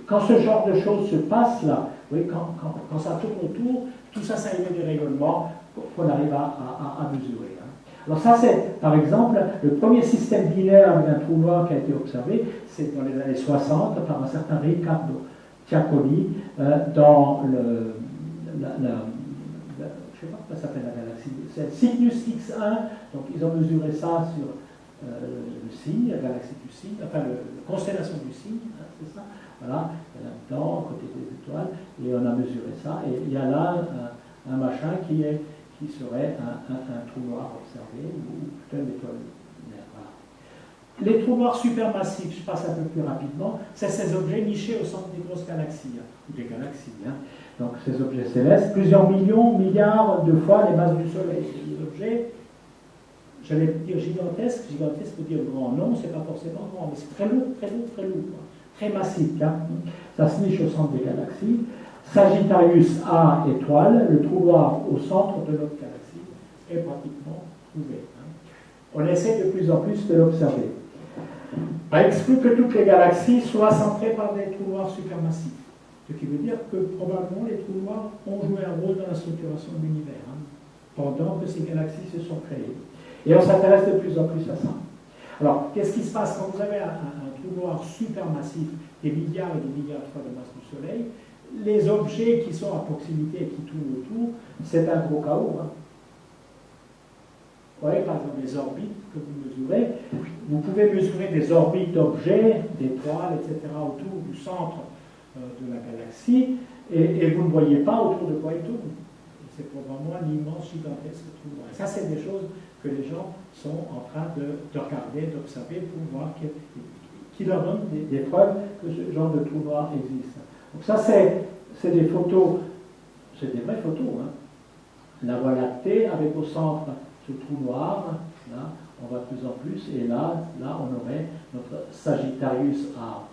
quand ce genre de choses se passe là, oui, quand ça tourne autour, tout ça, ça émet des rayonnements qu'on arrive à mesurer. Hein. Alors ça, c'est, par exemple, le premier système binaire avec un trou noir qui a été observé, c'est dans les années 60 par un certain Riccardo Ciacconi dans je ne sais pas comment ça s'appelle la galaxie, c'est Cygnus X1, donc ils ont mesuré ça sur le Cygne, la galaxie du Cygne, enfin la constellation du Cygne, hein, c'est ça, voilà, là-dedans, à côté des étoiles, et on a mesuré ça, et il y a là un machin qui serait un trou noir observé, ou plutôt une étoile lunaire, voilà. Les trous noirs supermassifs, je passe un peu plus rapidement, c'est ces objets nichés au centre des grosses galaxies, hein, ou des galaxies, hein. Donc ces objets célestes, plusieurs millions, milliards de fois les masses du Soleil. C'est des objets, j'allais dire gigantesques, gigantesque veut dire grand. Non, c'est pas forcément grand, mais c'est très lourd, quoi. Très massif. Hein. Ça se niche au centre des galaxies. Sagittarius A étoile, le trou noir au centre de notre galaxie, est pratiquement trouvé. Hein. On essaie de plus en plus de l'observer. On exclut que toutes les galaxies soient centrées par des trous noirs supermassifs. Ce qui veut dire que probablement les trous noirs ont joué un rôle dans la structuration de l'univers, hein, pendant que ces galaxies se sont créées. Et on s'intéresse de plus en plus à ça. Alors, qu'est-ce qui se passe quand vous avez un trou noir supermassif, des milliards et des milliards de fois de masse du Soleil? Les objets qui sont à proximité et qui tournent autour, c'est un gros chaos. Hein. Vous voyez, par exemple, les orbites que vous mesurez, vous pouvez mesurer des orbites d'objets, d'étoiles, etc., autour du centre de la galaxie, et vous ne voyez pas autour de quoi il tourne. C'est probablement un immense, gigantesque trou noir. Et ça, c'est des choses que les gens sont en train de regarder, d'observer pour voir qui leur donnent des preuves que ce genre de trou noir existe. Donc ça, c'est des photos, c'est des vraies photos. Hein. La Voie lactée avec au centre ce trou noir, là, on va de plus en plus, et là on aurait notre Sagittarius A+,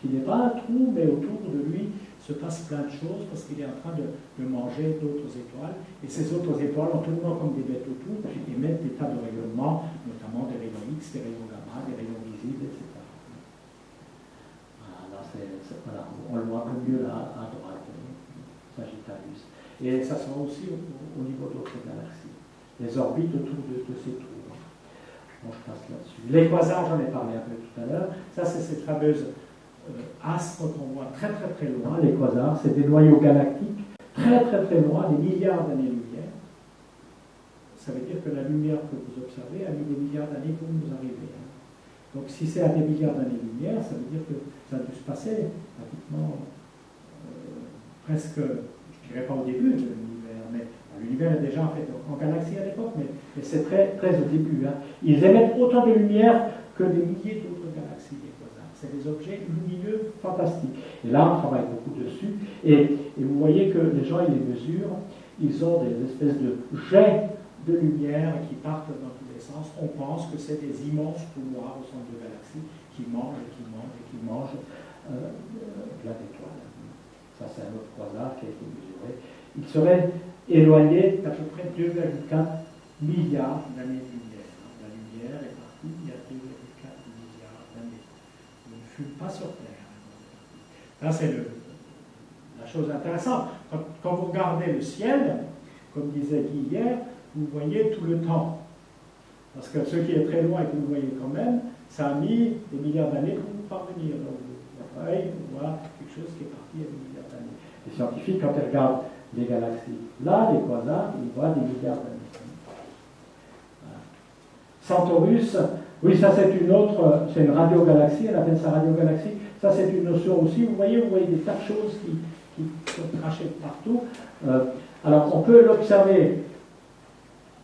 qui n'est pas un trou, mais autour de lui se passe plein de choses parce qu'il est en train de manger d'autres étoiles. Et ces autres étoiles, en tournant comme des bêtes autour, émettent des tas de rayonnements, notamment des rayons X, des rayons gamma, des rayons visibles, etc. Voilà, on le voit un peu mieux là à droite, Sagittarius. Et ça se voit aussi au niveau d'autres galaxies. Les orbites autour de ces trous. Bon, je passe là-dessus. Les quasars, j'en ai parlé un peu tout à l'heure. Ça, c'est cette fameuse astre qu'on voit très très très loin, les quasars, c'est des noyaux galactiques très très très loin, des milliards d'années-lumière. Ça veut dire que la lumière que vous observez a mis des milliards d'années pour nous arriver. Hein. Donc si c'est à des milliards d'années-lumière, ça veut dire que ça a dû se passer pratiquement presque, je ne dirais pas au début de l'univers, mais l'univers est déjà en fait en galaxie à l'époque, mais c'est très, très au début. Hein. Ils émettent autant de lumière que des milliers d'autres galaxies. C'est des objets lumineux fantastiques. Et là, on travaille beaucoup dessus. Et vous voyez que les gens, ils les mesurent. Ils ont des espèces de jets de lumière qui partent dans tous les connaissance, on pense que c'est des immenses trous noirs au centre de galaxies qui mangent et qui mangent et qui mangent plein d'étoiles. Ça, c'est un autre quasar qui a été mesuré. Il serait éloigné d'à peu près 2,4 milliards d'années-lumière. La lumière est partie il y a 2,4 milliards d'années. Il ne fume pas sur Terre. Là, c'est la chose intéressante. Quand vous regardez le ciel, comme disait Guy hier, vous voyez tout le temps. Parce que ce qui est très loin et que vous voyez quand même, ça a mis des milliards d'années pour vous parvenir. Donc, votre œil voit quelque chose qui est parti il y a des milliards d'années. Les scientifiques, quand ils regardent les galaxies, là, les quasars, ils voient des milliards d'années. Voilà. Centaurus, oui, ça c'est une autre, c'est une radiogalaxie, elle appelle ça radiogalaxie. Ça c'est une notion aussi, vous voyez des tas de choses qui sont crachées partout. Alors, on peut l'observer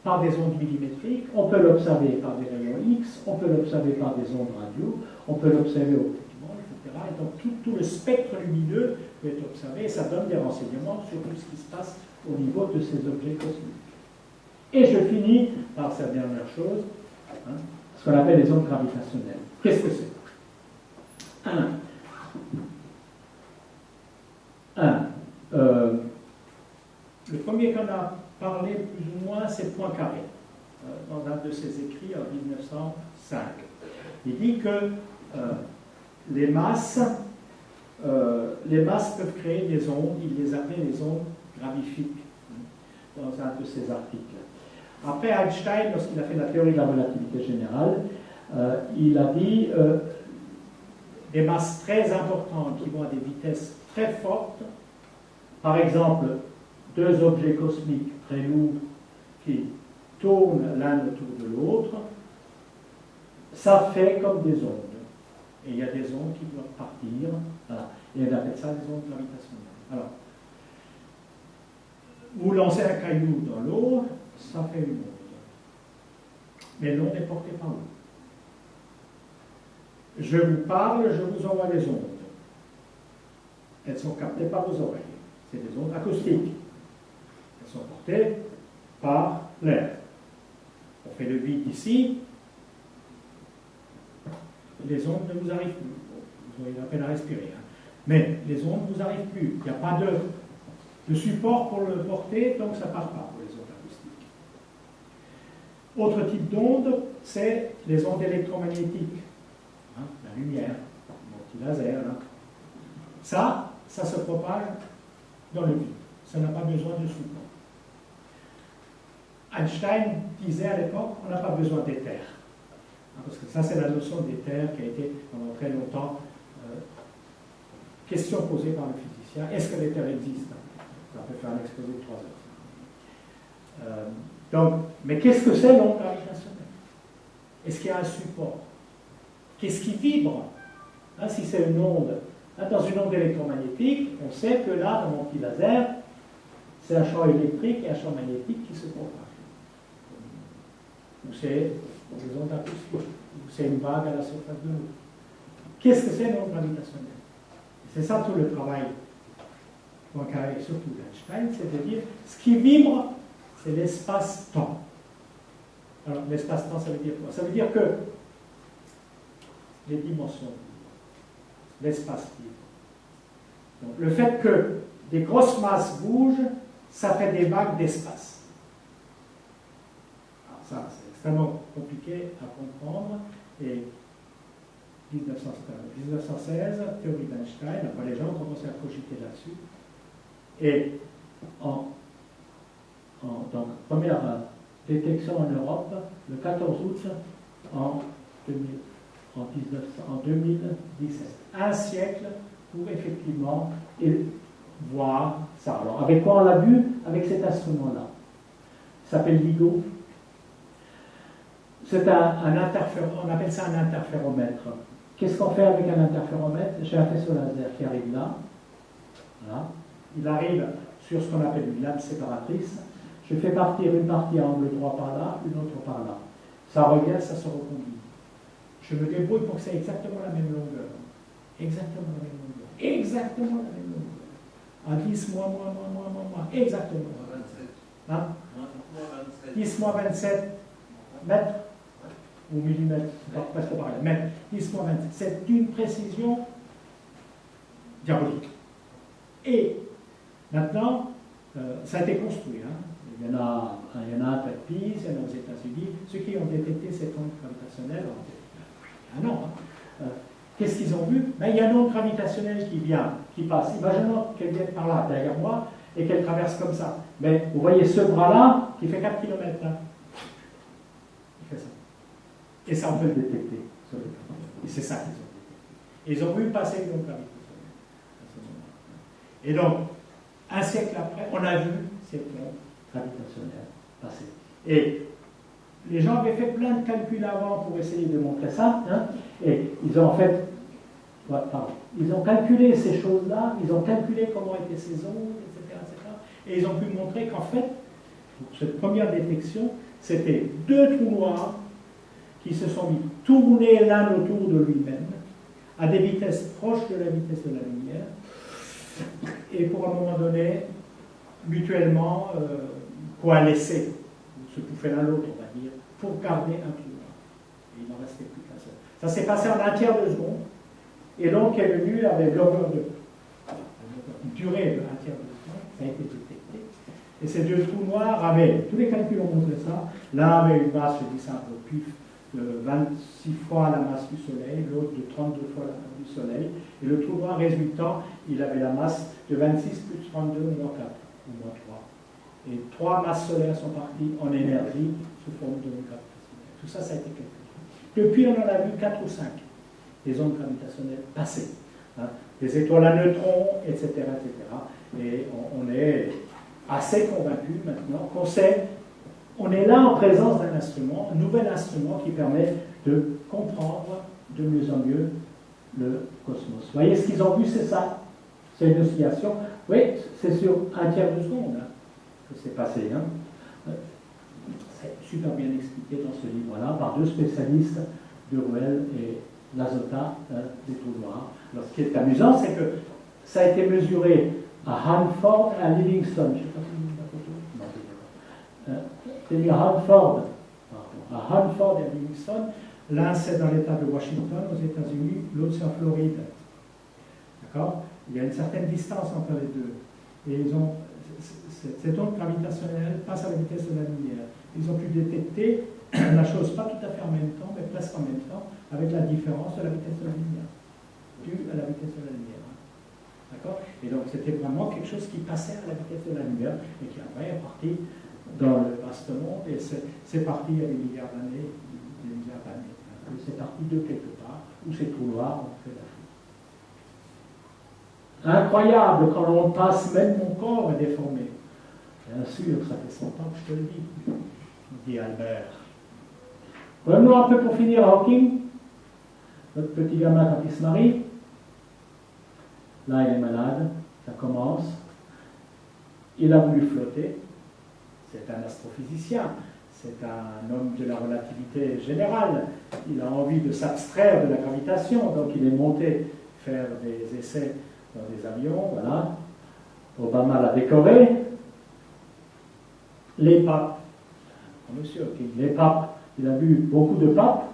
par des ondes millimétriques, on peut l'observer par des rayons X, on peut l'observer par des ondes radio, on peut l'observer optiquement, etc. Et donc, tout le spectre lumineux peut être observé et ça donne des renseignements sur tout ce qui se passe au niveau de ces objets cosmiques. Et je finis par cette dernière chose, ce qu'on appelle les ondes gravitationnelles. Qu'est-ce que c'est? Le premier qu'on a parlé plus ou moins, c'est Poincaré, dans un de ses écrits en 1905. Il dit que les masses peuvent créer des ondes, il les appelait les ondes gravifiques, dans un de ses articles. Après Einstein, lorsqu'il a fait la théorie de la relativité générale, il a dit des masses très importantes qui vont à des vitesses très fortes, par exemple, deux objets cosmiques très lourds qui tournent l'un autour de l'autre, ça fait comme des ondes. Et il y a des ondes qui doivent partir, voilà. Et on appelle ça des ondes gravitationnelles. Alors, vous lancez un caillou dans l'eau, ça fait une onde. Mais l'onde est portée par où? Je vous parle, je vous envoie des ondes. Elles sont captées par vos oreilles. C'est des ondes acoustiques. Elles sont portées par l'air. On fait le vide ici, les ondes ne vous arrivent plus. Vous aurez la peine à respirer. Mais les ondes ne vous arrivent plus. Il n'y a pas de support pour le porter, donc ça ne passe pas pour les ondes acoustiques. Autre type d'onde, c'est les ondes électromagnétiques. La lumière, le petit laser. Ça se propage dans le vide. Ça n'a pas besoin de support. Einstein disait à l'époque qu'on n'a pas besoin d'éther. Parce que ça, c'est la notion d'éther qui a été pendant très longtemps question posée par le physicien. Est-ce que l'éther existe? Ça peut faire un exposé de 3 heures. Donc, mais qu'est-ce que c'est l'onde gravitationnelle? Est-ce qu'il y a un support? Qu'est-ce qui vibre? Si c'est une onde, dans une onde électromagnétique, on sait que là, dans mon petit laser, c'est un champ électrique et un champ magnétique qui se propagent. Ou c'est des ondes acoustiques, ou c'est une vague à la surface de l'eau. Qu'est-ce que c'est l'onde gravitationnelle? C'est ça tout le travail Poincaré, surtout d'Einstein, c'est-à-dire ce qui vibre, c'est l'espace-temps. Alors, l'espace-temps, ça veut dire quoi? Ça veut dire que les dimensions, l'espace vibre. Donc, le fait que des grosses masses bougent, ça fait des vagues d'espace. Alors ça, c'est extrêmement compliqué à comprendre. Et 1916, théorie d'Einstein, après les gens ont commencé à cogiter là-dessus. Et donc, première détection en Europe, le 14 août en 2017. Un siècle pour effectivement voir ça. Alors, avec quoi on l'a vu? Avec cet instrument-là. Il s'appelle LIGO. C'est un interféromètre, on appelle ça un interféromètre. Qu'est-ce qu'on fait avec un interféromètre? J'ai un faisceau laser qui arrive là. Voilà. Il arrive sur ce qu'on appelle une lame séparatrice. Je fais partir une partie à angle droit par là, une autre par là. Ça revient, ça se recombine. Je me débrouille pour que c'est exactement la même longueur. Exactement la même longueur. Exactement la même longueur. À 10 moins. Exactement. 27. Hein? 10 moins 27. mètre ou millimètre, c'est pas presque pareil, mètre, 10 moins 20, c'est une précision diabolique. Et maintenant, ça a été construit. Hein. Il y en a un près de Pise, il y en a aux États-Unis. Ceux qui ont détecté cette onde gravitationnelle, il y a un an. Hein. Qu'est-ce qu'ils ont vu? Ben, il y a une onde gravitationnelle qui vient, qui passe. Imaginons qu'elle vienne par là, derrière moi, et qu'elle traverse comme ça. Mais vous voyez ce bras-là, qui fait 4 km. Hein. Il fait ça. Et ça, on peut le détecter sur les caméras. Et c'est ça qu'ils ont détecté. Et ils ont vu passer une onde gravitationnelle à ce moment-là. Et donc, un siècle après, on a vu cette onde gravitationnelle passer. Et les gens avaient fait plein de calculs avant pour essayer de montrer ça, hein, et ils ont en fait, ils ont calculé ces choses-là, ils ont calculé comment étaient ces ondes, etc., et ils ont pu montrer qu'en fait, pour cette première détection, c'était deux trous noirs qui se sont mis tourner l'un autour de lui-même à des vitesses proches de la vitesse de la lumière, et pour un moment donné, mutuellement coalescer, se bouffer l'un l'autre, on va dire, pour garder un trou noir. Et il n'en restait plus qu'un seul. Ça s'est passé en un tiers de seconde, et l'onde qui est venue avait une durée de un tiers de seconde, ça a été détecté. Et ces deux trous noirs avaient, tous les calculs ont montré ça, l'un avait une masse, je dis ça un peu au pif, de 26 fois la masse du Soleil, l'autre de 32 fois la masse du Soleil, et le trou noir résultant, il avait la masse de 26 plus 32 moins 4, ou moins 3. Et 3 masses solaires sont parties en énergie sous forme d'ondes gravitationnelles. Tout ça, ça a été calculé. Depuis, on en a vu 4 ou 5, des ondes gravitationnelles passer. Hein, des étoiles à neutrons, etc., etc. Et on est assez convaincu maintenant qu'on sait, on est là en présence d'un instrument, un nouvel instrument qui permet de comprendre de mieux en mieux le cosmos. Vous voyez, ce qu'ils ont vu, c'est ça. C'est une oscillation. Oui, c'est sur un tiers de seconde hein, que c'est passé. Hein. C'est super bien expliqué dans ce livre-là par deux spécialistes, de Ruel et Lazota, des trous noirs. Alors, ce qui est amusant, c'est que ça a été mesuré à Hanford et à Livingston. Je ne sais pas si vous avez la photo. Non, c'est d'accord. C'est mis à Hanford. À Hanford et à Livingston. L'un, c'est dans l'État de Washington, aux États-Unis, l'autre, c'est en Floride. D'accord? Il y a une certaine distance entre les deux. Et ils ont, cette onde gravitationnelle passe à la vitesse de la lumière. Ils ont pu détecter la chose, pas tout à fait en même temps, mais presque en même temps, avec la différence de la vitesse de la lumière, due à la vitesse de la lumière. D'accord? Et donc, c'était vraiment quelque chose qui passait à la vitesse de la lumière et qui après est parti dans le vaste monde, et c'est parti il y a des milliards d'années, c'est parti de quelque part, où ces trous noirs ont fait la chose. Incroyable, quand l'on passe, même mon corps est déformé. Bien sûr, ça fait 100 ans que je te le dis, dit Albert. Revenons un peu pour finir à Hawking, notre petit gamin quand il se marie. Là, il est malade, ça commence. Il a voulu flotter. C'est un astrophysicien, c'est un homme de la relativité générale. Il a envie de s'abstraire de la gravitation, donc il est monté faire des essais dans des avions, voilà. Obama l'a décoré. Les papes, monsieur, okay. Les papes, il a vu beaucoup de papes.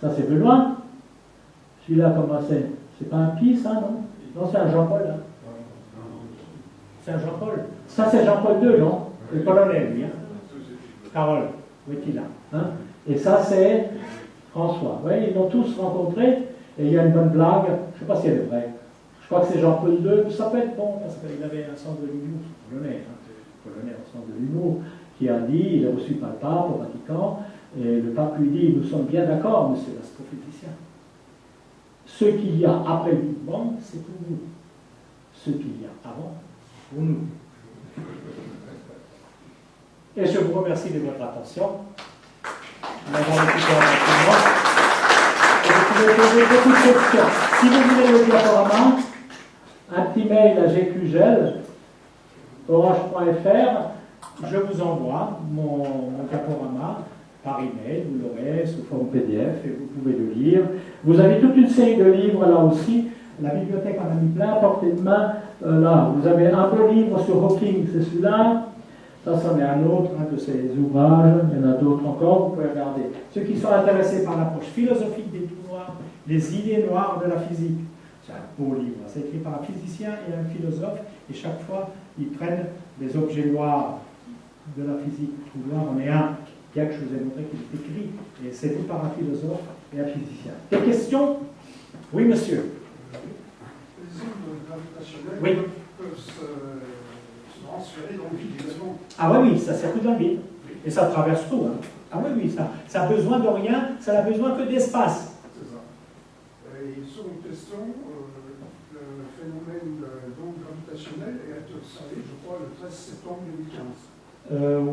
Ça, c'est de loin. Celui-là, comment c'est pas un Pie, ça, non? Non, c'est un Jean-Paul. Hein. C'est un Jean-Paul. Ça, c'est Jean-Paul II, non? Le polonais, lui. Hein. Carole, où est-il là? Hein? Et ça, c'est François. Vous voyez, ils l'ont tous rencontrés. Et il y a une bonne blague. Je ne sais pas si elle est vraie. Je crois que c'est Jean-Paul II. Ça peut être bon, parce qu'il avait un sens de l'humour. Polonais, hein. Polonais au sens de l'humour. Qui a dit, il est reçu par le pape au Vatican. Et le pape lui dit, nous sommes bien d'accord, monsieur l'astrophysicien. Ce qu'il y a après le Big Bang, c'est pour vous. Ce qu'il y a avant, c'est pour nous. Et je vous remercie de votre attention. Nous avons écouté rapidement. Et vous pouvez poser beaucoup de questions. Si vous voulez le diaporama, un petit mail à gqgel, orange.fr, je vous envoie mon diaporama par email, vous l'aurez sous forme PDF et vous pouvez le lire. Vous avez toute une série de livres là aussi. La bibliothèque en a mis plein à portée de main. Là, vous avez un beau livre sur Hawking, c'est celui-là. Ça, c'en est un autre de ces ouvrages. Il y en a d'autres encore, vous pouvez regarder. Ceux qui sont intéressés par l'approche philosophique des trous noirs, les idées noires de la physique. C'est un beau livre. C'est écrit par un physicien et un philosophe. Et chaque fois, ils prennent des objets noirs de la physique. Trou noir, on est un. Bien que je vous ai montré qu'il est écrit. Et c'est dit par un philosophe et un physicien. Des questions? Oui, monsieur. Les ondes gravitationnelles Oui. peuvent se transférer dans le vide également. Ah oui, ça circule dans le vide. Et ça traverse tout. Hein. Ah oui, ça a besoin de rien, ça n'a besoin que d'espace. C'est ça. Et une seconde question, le phénomène d'onde gravitationnelle est observé, je crois, le 13 septembre 2015.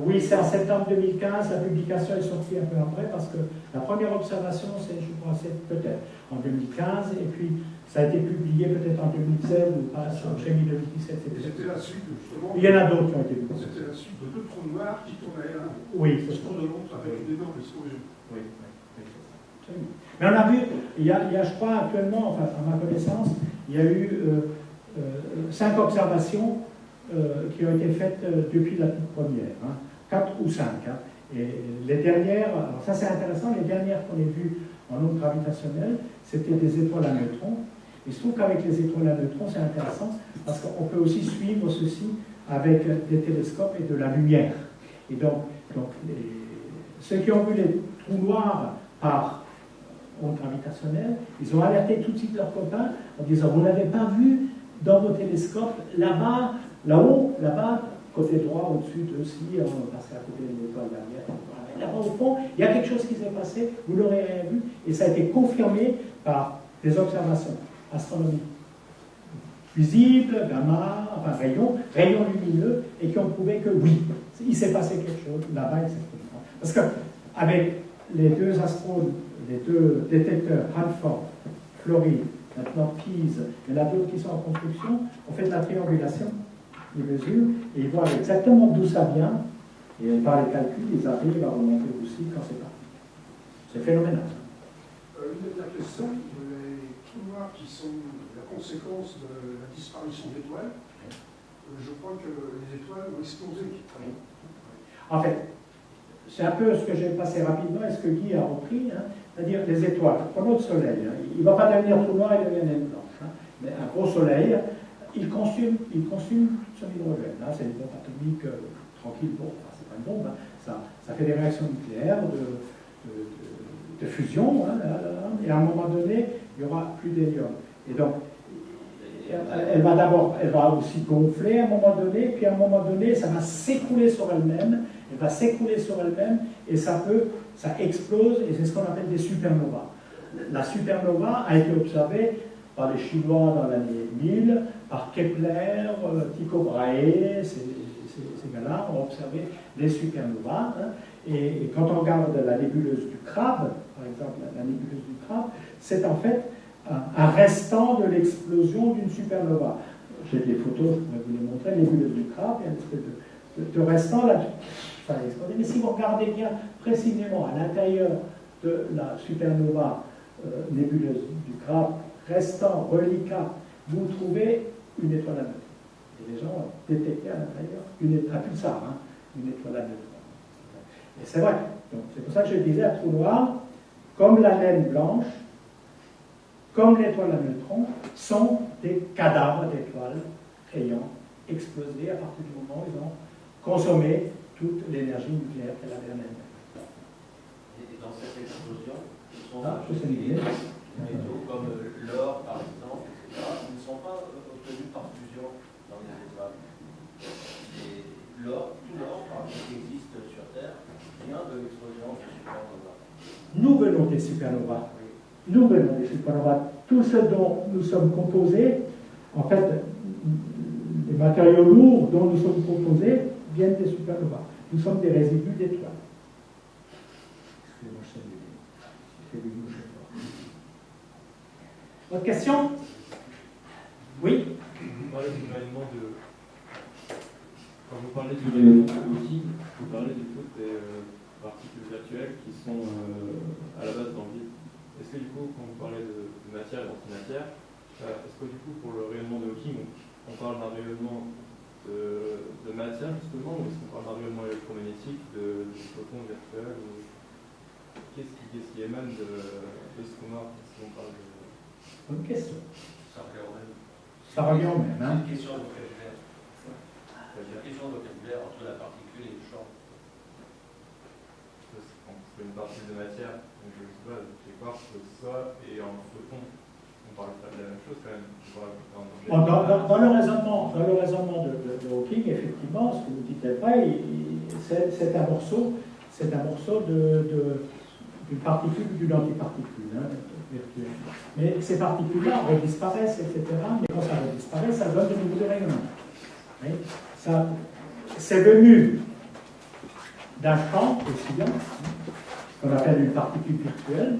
Oui, c'est en septembre 2015, la publication est sortie un peu après, parce que la première observation, c'est, je crois, c'est peut-être en 2015, et puis ça a été publié peut-être en 2016, ou pas, j'ai mis 2017. C'était la suite, justement. Il y en a d'autres qui ont été publiés. C'était la suite de deux trous noirs qui tournaient l'un oui, autour de l'autre avec une énorme explosion. Oui, c'est ça. Mais on a vu, il y a, je crois, actuellement, enfin, à ma connaissance, il y a eu 5 observations qui ont été faites depuis la toute première, 4 ou 5. Et les dernières, alors ça c'est intéressant, les dernières qu'on ait vues en ondes gravitationnelles, c'était des étoiles à neutrons. Il se trouve qu'avec les étoiles à neutrons, c'est intéressant parce qu'on peut aussi suivre ceci avec des télescopes et de la lumière. Et donc ceux qui ont vu les trous noirs par ondes gravitationnelles, ils ont alerté tout de suite leurs copains en disant « Vous n'avez pas vu dans vos télescopes, là-bas, là-haut, là-bas, côté droit, au-dessus de ci, parce qu'à côté de l'étoile dernière, là-bas au fond, il y a quelque chose qui s'est passé, vous n'aurez rien vu, et ça a été confirmé par des observations astronomiques visibles, gamma, enfin rayons lumineux, et qui ont prouvé que oui, il s'est passé quelque chose là-bas, exactement. Parce qu'avec les deux astronomes, les deux détecteurs, Hanford, Floride, maintenant Pease, il y en a d'autres qui sont en construction, on fait de la triangulation, ils mesurent, et ils voient exactement d'où ça vient, et par les calculs, ils arrivent à remonter aussi quand c'est parti. C'est phénoménal. Une dernière question, les trous noirs qui sont la conséquence de la disparition d'étoiles, je crois que les étoiles ont explosé. En fait, c'est un peu ce que j'ai passé rapidement et ce que Guy a repris, c'est-à-dire les étoiles. Prenons le soleil, il ne va pas devenir trou noir, il devient naine blanche. Mais un gros soleil, il consomme son hydrogène. C'est une bombe atomique tranquille, bon, c'est pas une bombe, ça fait des réactions nucléaires de fusion, et à un moment donné, il n'y aura plus d'hélium. Et donc, elle va aussi gonfler à un moment donné, puis à un moment donné, ça va s'écrouler sur elle-même, et ça explose, et c'est ce qu'on appelle des supernovas. La supernova a été observée par les Chinois dans l'année 1000, par Kepler, Tycho Brahe, ces gars-là ont observé les supernovas. Et quand on regarde la nébuleuse du Crabe, par exemple, la nébuleuse du Crabe, c'est en fait un restant de l'explosion d'une supernova. J'ai des photos, je pourrais vous les montrer, nébuleuse du Crabe, il y a une espèce de restant là, ça a explosé. Mais si vous regardez bien précisément à l'intérieur de la supernova nébuleuse du Crabe, restant, reliquat, vous trouvez une étoile à neutrons. Et les gens ont détecté à l'intérieur un pulsar, une étoile à neutrons. Et c'est vrai. Donc c'est pour ça que je disais, un trou noir, comme la naine blanche, comme l'étoile à neutrons, sont des cadavres d'étoiles ayant explosé à partir du moment où ils ont consommé toute l'énergie nucléaire qu'elle avait en elle-même. Et dans cette explosion, ils sont des métaux comme l'or, par exemple, etc., qui ne sont pas obtenus par fusion dans les étoiles. Et l'or, tout l'or, qui existe sur Terre, vient de l'explosion de supernovas. Nous venons des supernovas. Nous venons des supernovas. Tout ce dont nous sommes composés, en fait, les matériaux lourds dont nous sommes composés viennent des supernovas. Nous sommes des résidus d'étoiles. Excusez-moi, je sais du Votre question? Oui? Vous parlez du rayonnement de... Quand vous parlez du rayonnement de Hawking, vous parlez de toutes les particules virtuelles qui sont à la base dans le vide. Est-ce que du coup, quand vous parlez de matière et d'antimatière, est-ce que du coup, pour le rayonnement de Hawking, on parle d'un rayonnement de matière, justement, ou est-ce qu'on parle d'un rayonnement électromagnétique, de photons virtuels, ou qu'est-ce qui émane de ce qu'on a si on parle de... Bonne question. Ça revient au même. Ça revient au même. C'est une question de vocabulaire. C'est une question de vocabulaire entre la particule et le champ. C'est une partie de matière, donc je sais pas, quelque part, ça et un photon. On parle pas de la même chose quand même. Dans le raisonnement de Hawking, effectivement, ce que vous dites est vrai, c'est un morceau d'une particule ou d'une antiparticule, hein, virtuelle. Mais ces particules-là redisparaissent, etc. Mais quand ça redisparaît, ça donne de nouveaux rayonnements. Oui, c'est venu d'un champ oscillant, qu'on appelle une particule virtuelle.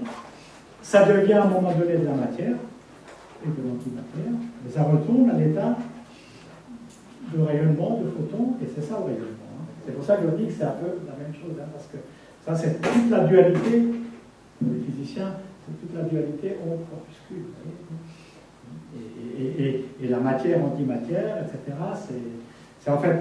Ça devient à un moment donné de la matière et de l'antimatière, mais ça retourne à l'état de rayonnement, de photons, et c'est ça le rayonnement. Hein. C'est pour ça que je dis que c'est un peu la même chose, hein, parce que ça, c'est toute la dualité, les physiciens, c'est toute la dualité ombre-corpuscule. Et la matière, antimatière, etc., c'est en fait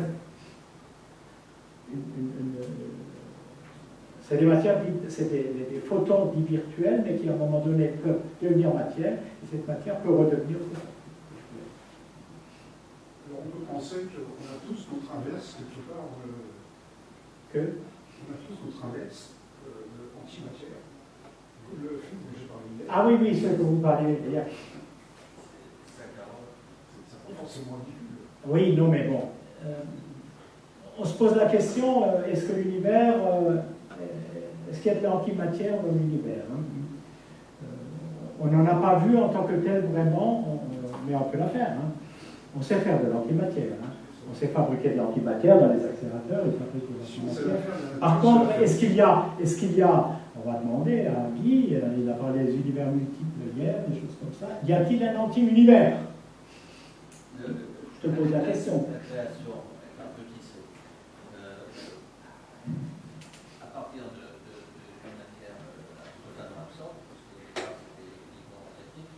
c'est des matières, c'est des photons dits virtuels, mais qui à un moment donné peuvent devenir matière, et cette matière peut redevenir photon. Alors on peut penser qu'on a tous notre inverse quelque part. Que on a tous notre inverse antimatière. Le film dont j'ai parlé hier. Ah oui, oui, ce que vous parlez hier. C'est pas forcément ridicule. Oui, non, mais bon. On se pose la question, est-ce que l'univers... est-ce qu'il y a de l'antimatière dans l'univers, hein? On n'en a pas vu en tant que tel vraiment, mais on peut la faire. Hein? On sait faire de l'antimatière. Hein? On sait fabriquer de l'antimatière dans les accélérateurs et fabriquer de l'antimatière. Par contre, est-ce qu'il y a, on va demander à Guy, il a parlé des univers multiples hier, des choses comme ça, y a-t-il un anti-univers? Je te pose la question. La création est un petit C. À partir d'une matière totalement absente, parce que au départ c'était uniquement magnétique,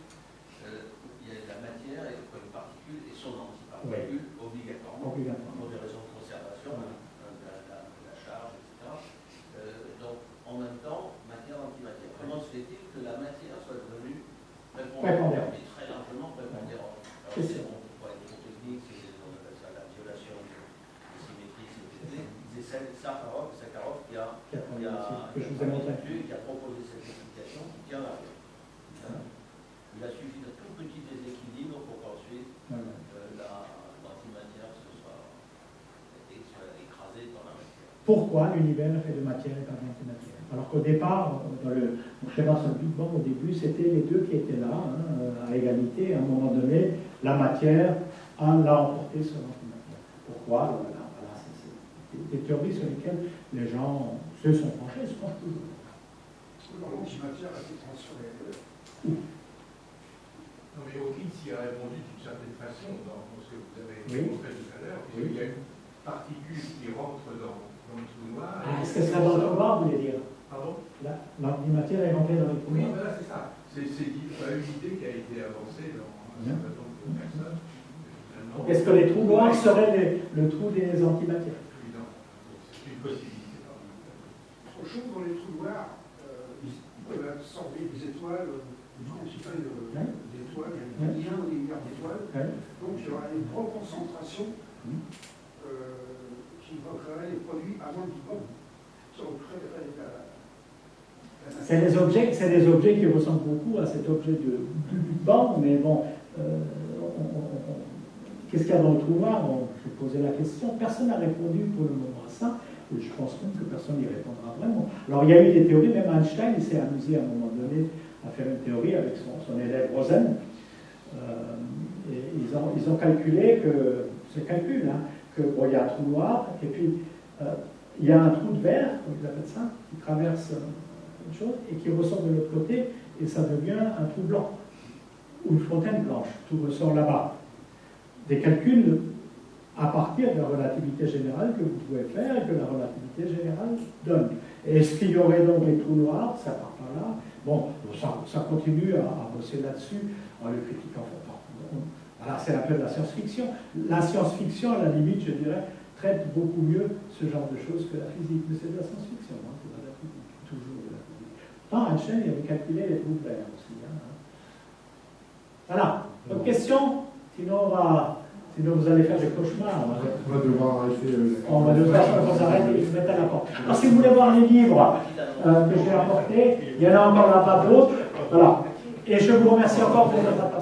il y a la matière et une particule et son antiparticule obligatoirement pour des raisons de conservation, la charge, etc. Donc en même temps, matière antimatière. Comment se fait-il que la matière soit devenue prépondérante, et très largement prépondérante? Sakharov qui a proposé cette explication qui tient la route. Il a suffi de tout petit déséquilibre pour qu'ensuite l'antimatière soit écrasée dans la matière. Pourquoi l'univers est fait de matière et pas d'antimatière? Alors qu'au départ, dans le schéma sur le Big Bang, au début, c'était les deux qui étaient là, hein, à égalité. À un moment donné, la matière l'a emporté sur l'antimatière. Pourquoi? Des théories sur lesquelles les gens se sont penchés, se penchent toujours. L'antimatière a été transférée. Non, mais Hawking s'y a répondu d'une certaine façon dans ce que vous avez montré tout à l'heure, puisqu'il y a une particule qui rentre dans le trou noir. Est-ce que c'est dans le trou noir, vous voulez dire? Pardon? L'antimatière est rentrée dans le trou noir? Oui, voilà, c'est ça. C'est une idée qui a été avancée dans un certain nombre de personnes. Est-ce que les trous noirs seraient le trou des antimatières? C'est une possibilité. Autre chose, dans les trous noirs, ils peuvent absorber des étoiles, une quantité d'étoiles, il y a des milliards d'étoiles. Donc il y aura une grande concentration qui créerait les produits avant le Big Bang. C'est des objets qui ressemblent beaucoup à cet objet du Big Bang, mais bon, qu'est-ce qu'il y a dans le trou noir? Je vais poser la question. Personne n'a répondu pour le moment à ça. Et je pense même que personne n'y répondra vraiment. Alors il y a eu des théories, même Einstein s'est amusé à un moment donné à faire une théorie avec son élève Rosen. Et ils ont calculé que, c'est calcul, hein, que bon, il y a un trou noir, et puis il y a un trou de verre, comme ils appellent ça, qui traverse une chose, et qui ressort de l'autre côté, et ça devient un trou blanc, ou une fontaine blanche, tout ressort là-bas. Des calculs à partir de la relativité générale que vous pouvez faire et que la relativité générale donne. Est-ce qu'il y aurait donc des trous noirs? Ça part par là. Bon, ça continue à bosser là-dessus en le critiquant. Voilà, c'est un peu de la science-fiction. La science-fiction, à la limite, je dirais, traite beaucoup mieux ce genre de choses que la physique. Mais c'est de la science-fiction, hein, c'est pas de la physique, toujours de la physique. Pourtant, Einstein, il avait calculé les trous verts aussi. Hein. Voilà. Autre question? Sinon, vous allez faire des cauchemars. On va devoir arrêter. On va devoir arrêter, se mettre à la porte. Alors, si vous voulez voir les livres que j'ai apportés, il y en a encore là-bas d'autres. Voilà. Et je vous remercie encore pour votre attention.